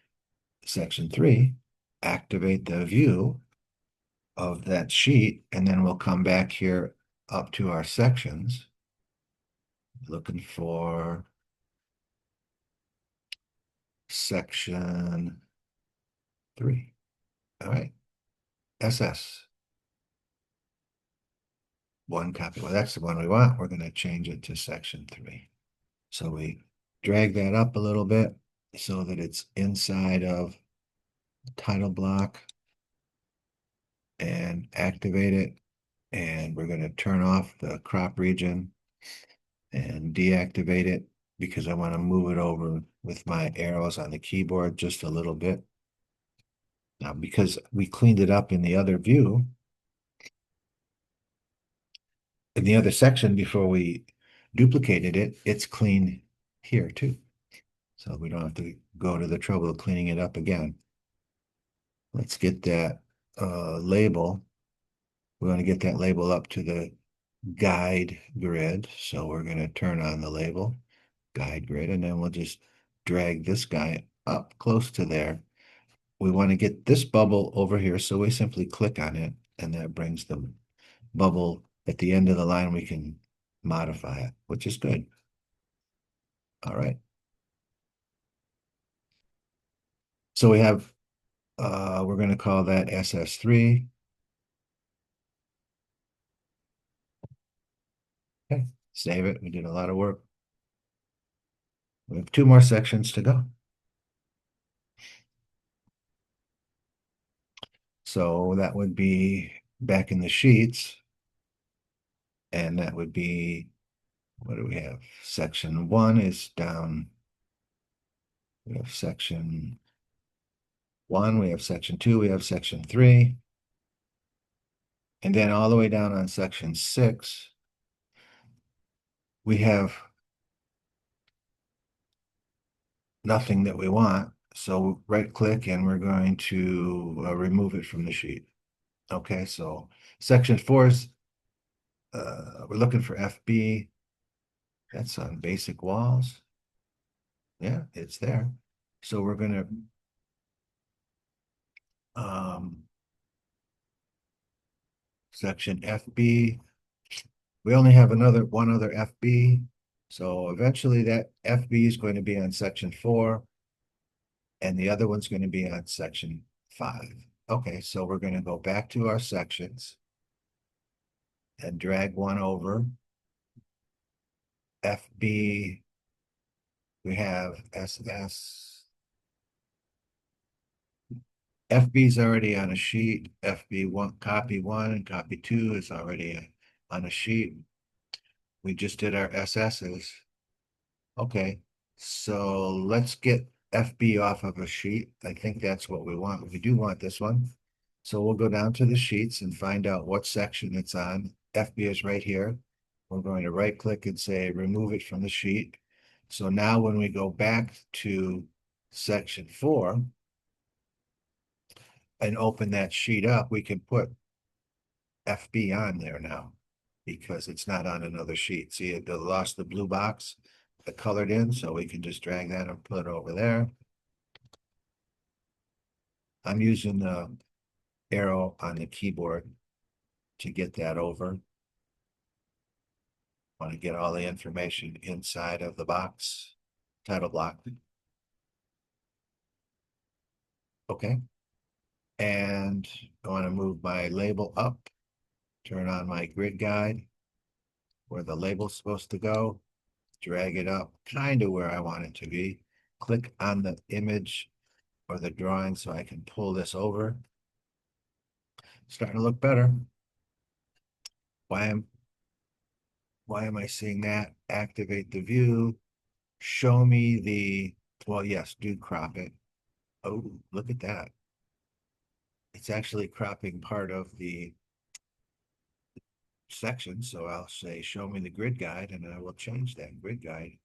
[SPEAKER 1] section 3, activate the view of that sheet, and then we'll come back here up to our sections, looking for section 3. All right, SS. 1 copy. Well, that's the one we want. We're going to change it to section 3. So we drag that up a little bit so that it's inside of the title block and activate it. And we're going to turn off the crop region and deactivate it because I want to move it over with my arrows on the keyboard just a little bit. Now, because we cleaned it up in the other view, in the other section before we duplicated it, it's clean here too. So we don't have to go to the trouble of cleaning it up again. Let's get that label. We want to get that label up to the guide grid. So we're going to turn on the label, guide grid, and then we'll just drag this guy up close to there. We want to get this bubble over here. So we simply click on it, and that brings the bubble at the end of the line. We can modify it, which is good. All right. So we have, we're going to call that SS3. Okay, save it. We did a lot of work. We have 2 more sections to go. So that would be back in the sheets. And that would be, what do we have? Section 1 is down. We have section 1, we have section 2, we have section 3. And then all the way down on section 6, we have nothing that we want. So right click and we're going to remove it from the sheet. Okay, so section 4 is, we're looking for FB. That's on basic walls. Yeah, it's there. So we're gonna um section FB. We only have one other FB. So eventually that FB is going to be on section 4 and the other one's going to be on section 5. Okay, so we're going to go back to our sections and drag one over. FB, we have SS. FB's already on a sheet. FB1, copy 1 and copy 2 is already on a sheet. We just did our SS's. Okay, so let's get FB off of a sheet. I think that's what we want. We do want this one. So we'll go down to the sheets and find out what section it's on. FB is right here. We're going to right click and say remove it from the sheet. So now when we go back to section 4 and open that sheet up, we can put FB on there now because it's not on another sheet. See, it lost the blue box, the colored in, so we can just drag that and put it over there. I'm using the arrow on the keyboard to get that over. Want to get all the information inside of the box, title block. Okay. And I want to move my label up, turn on my grid guide where the label's supposed to go, drag it up kind of where I want it to be. Click on the image or the drawing so I can pull this over. Starting to look better. Why am I seeing that? Activate the view. Show me the, well, yes, do crop it. Oh, look at that. It's actually cropping part of the section. So I'll say, show me the grid guide, and I will change that grid guide.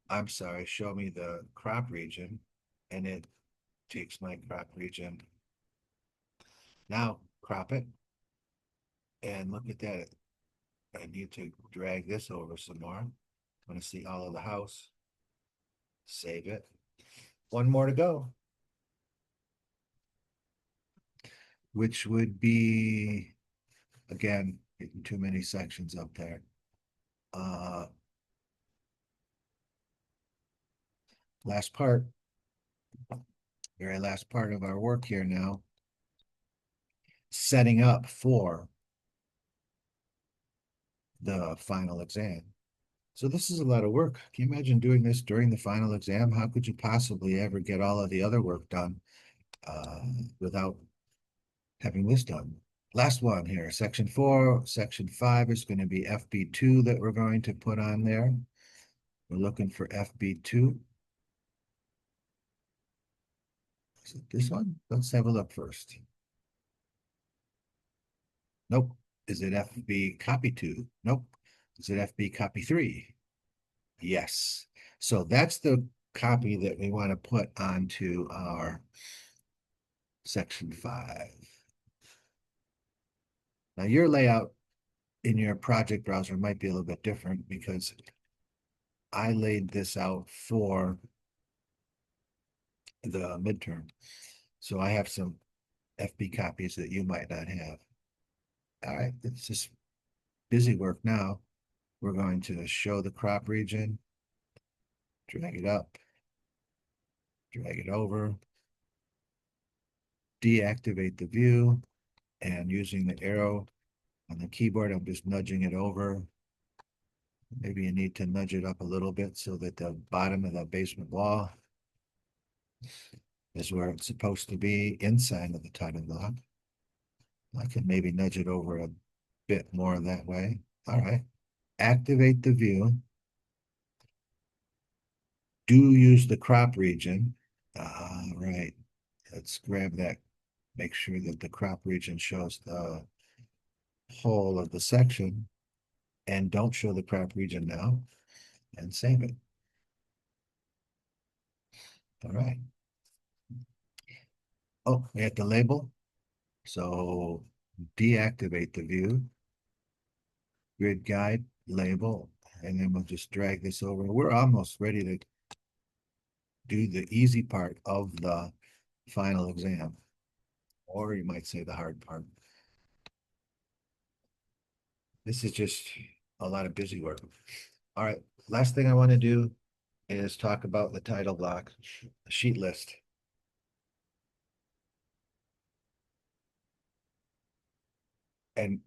[SPEAKER 1] I'm sorry, show me the crop region, and it takes my crop region. Now crop it, and look at that. I need to drag this over some more. I want to see all of the house. Save it. One more to go, which would be, again, getting too many sections up there. Last part, very last part of our work here now, setting up for the final exam. So this is a lot of work. Can you imagine doing this during the final exam? How could you possibly ever get all of the other work done without having this done? Last one here, section 4. Section 5 is going to be FB2 that we're going to put on there. We're looking for FB2. Is it this one? Let's have a look first. Nope. Is it FB copy 2? Nope. Is it FB copy 3? Yes. So that's the copy that we want to put onto our section 5. Now your layout in your project browser might be a little bit different because I laid this out for the midterm. So I have some FB copies that you might not have. All right, it's just busy work now. We're going to show the crop region, drag it up, drag it over, deactivate the view, and using the arrow on the keyboard, I'm just nudging it over. Maybe you need to nudge it up a little bit so that the bottom of the basement wall is where it's supposed to be inside of the title block. I can maybe nudge it over a bit more that way. All right. Activate the view. Do use the crop region. All right. Let's grab that. Make sure that the crop region shows the whole of the section. And don't show the crop region now. And save it. All right. Oh, we have the label. So deactivate the view, grid guide, label, and then we'll just drag this over. We're almost ready to do the easy part of the final exam, or you might say the hard part. This is just a lot of busy work. All right, last thing I want to do is talk about the title block sheet list. And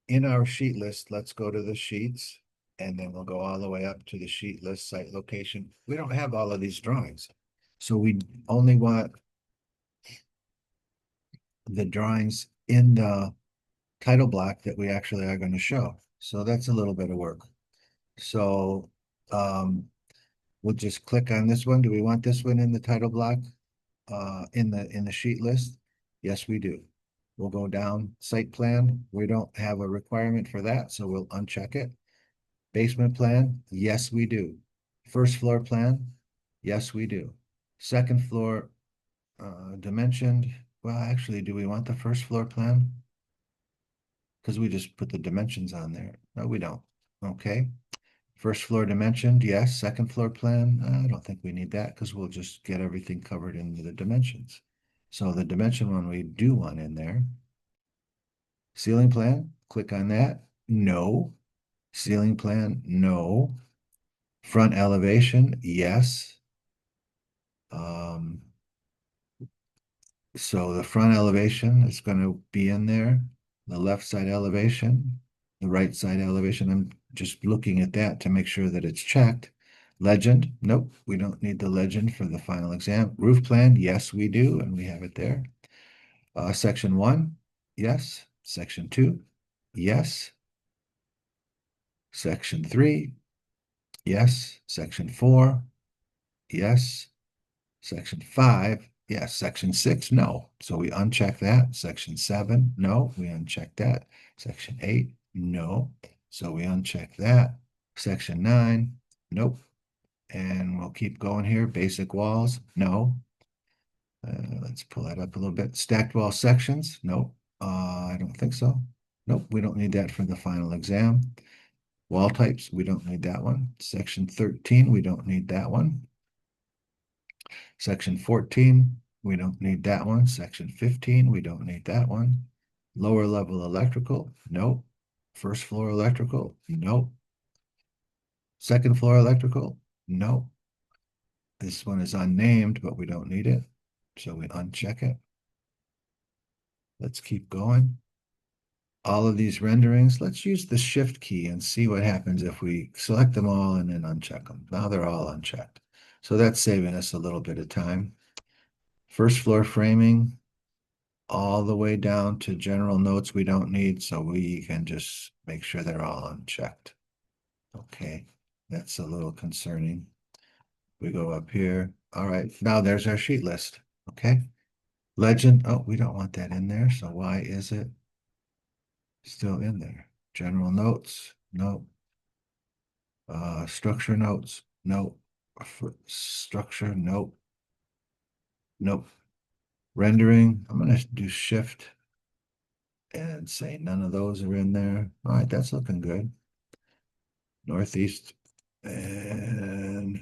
[SPEAKER 1] in our sheet list, let's go to the sheets and then we'll go all the way up to the sheet list site location. We don't have all of these drawings. So we only want the drawings in the title block that we actually are going to show. So that's a little bit of work. So we'll just click on this one. Do we want this one in the title block? In the sheet list? Yes, we do. We'll go down site plan. We don't have a requirement for that, so we'll uncheck it. Basement plan? Yes, we do. First floor plan? Yes, we do. Second floor dimensioned. Well, actually, do we want the first floor plan? Because we just put the dimensions on there. No, we don't. Okay. First floor dimensioned, yes. Second floor plan, I don't think we need that because we'll just get everything covered in the dimensions. So the dimension one we do want in there. Ceiling plan, click on that. No. Ceiling plan, no. Front elevation, yes. So the front elevation is going to be in there. The left side elevation, the right side elevation. I'm just looking at that to make sure that it's checked. Legend, nope, we don't need the legend for the final exam. Roof plan, yes, we do, and we have it there. Section 1, yes. Section 2, yes. Section 3, yes. Section 4, yes. Section 5, yes. Section 6, no. So we uncheck that. Section 7, no. We uncheck that. Section 8, no. So we uncheck that. Section 9, nope. And we'll keep going here. Basic walls, no. Let's pull that up a little bit. Stacked wall sections, nope. I don't think so. Nope, we don't need that for the final exam. Wall types, we don't need that one. Section 13, we don't need that one. Section 14, we don't need that one. Section 15, we don't need that one. Lower level electrical, nope. First floor electrical, nope. Second floor electrical, nope. This one is unnamed, but we don't need it. So we uncheck it. Let's keep going. All of these renderings, let's use the shift key and see what happens if we select them all and then uncheck them. Now they're all unchecked. So that's saving us a little bit of time. First floor framing, all the way down to general notes we don't need, so we can just make sure they're all unchecked. Okay, that's a little concerning. We go up here. All right, now there's our sheet list. Okay. Legend, oh, we don't want that in there, so why is it still in there? General notes, no. Structure notes, no. Structure, nope. Nope. Rendering, I'm gonna do shift and say none of those are in there. All right, that's looking good. Northeast, and I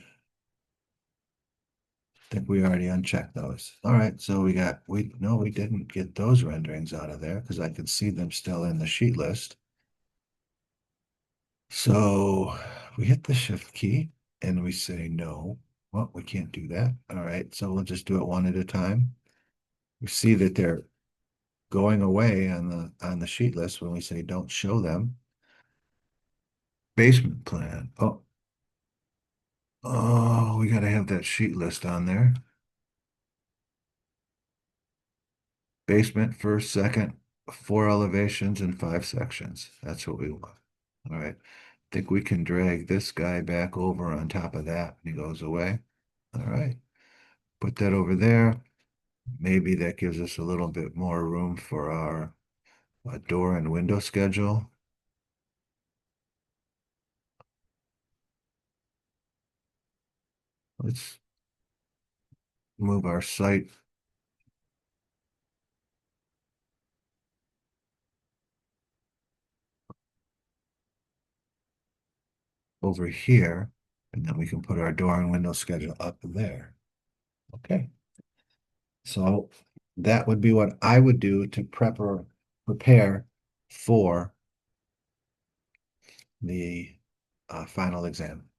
[SPEAKER 1] think we already unchecked those. All right, so we didn't get those renderings out of there because I could see them still in the sheet list. So we hit the shift key and we say no. Well, we can't do that. All right, so we'll just do it one at a time. We see that they're going away on the sheet list when we say don't show them. Basement plan. Oh, we gotta have that sheet list on there. Basement, first, second, 4 elevations and 5 sections. That's what we want. All right. I think we can drag this guy back over on top of that. He goes away. All right. Put that over there. Maybe that gives us a little bit more room for our door and window schedule. Let's move our site over here, and then we can put our door and window schedule up there. Okay. So that would be what I would do to prepare for the final exam.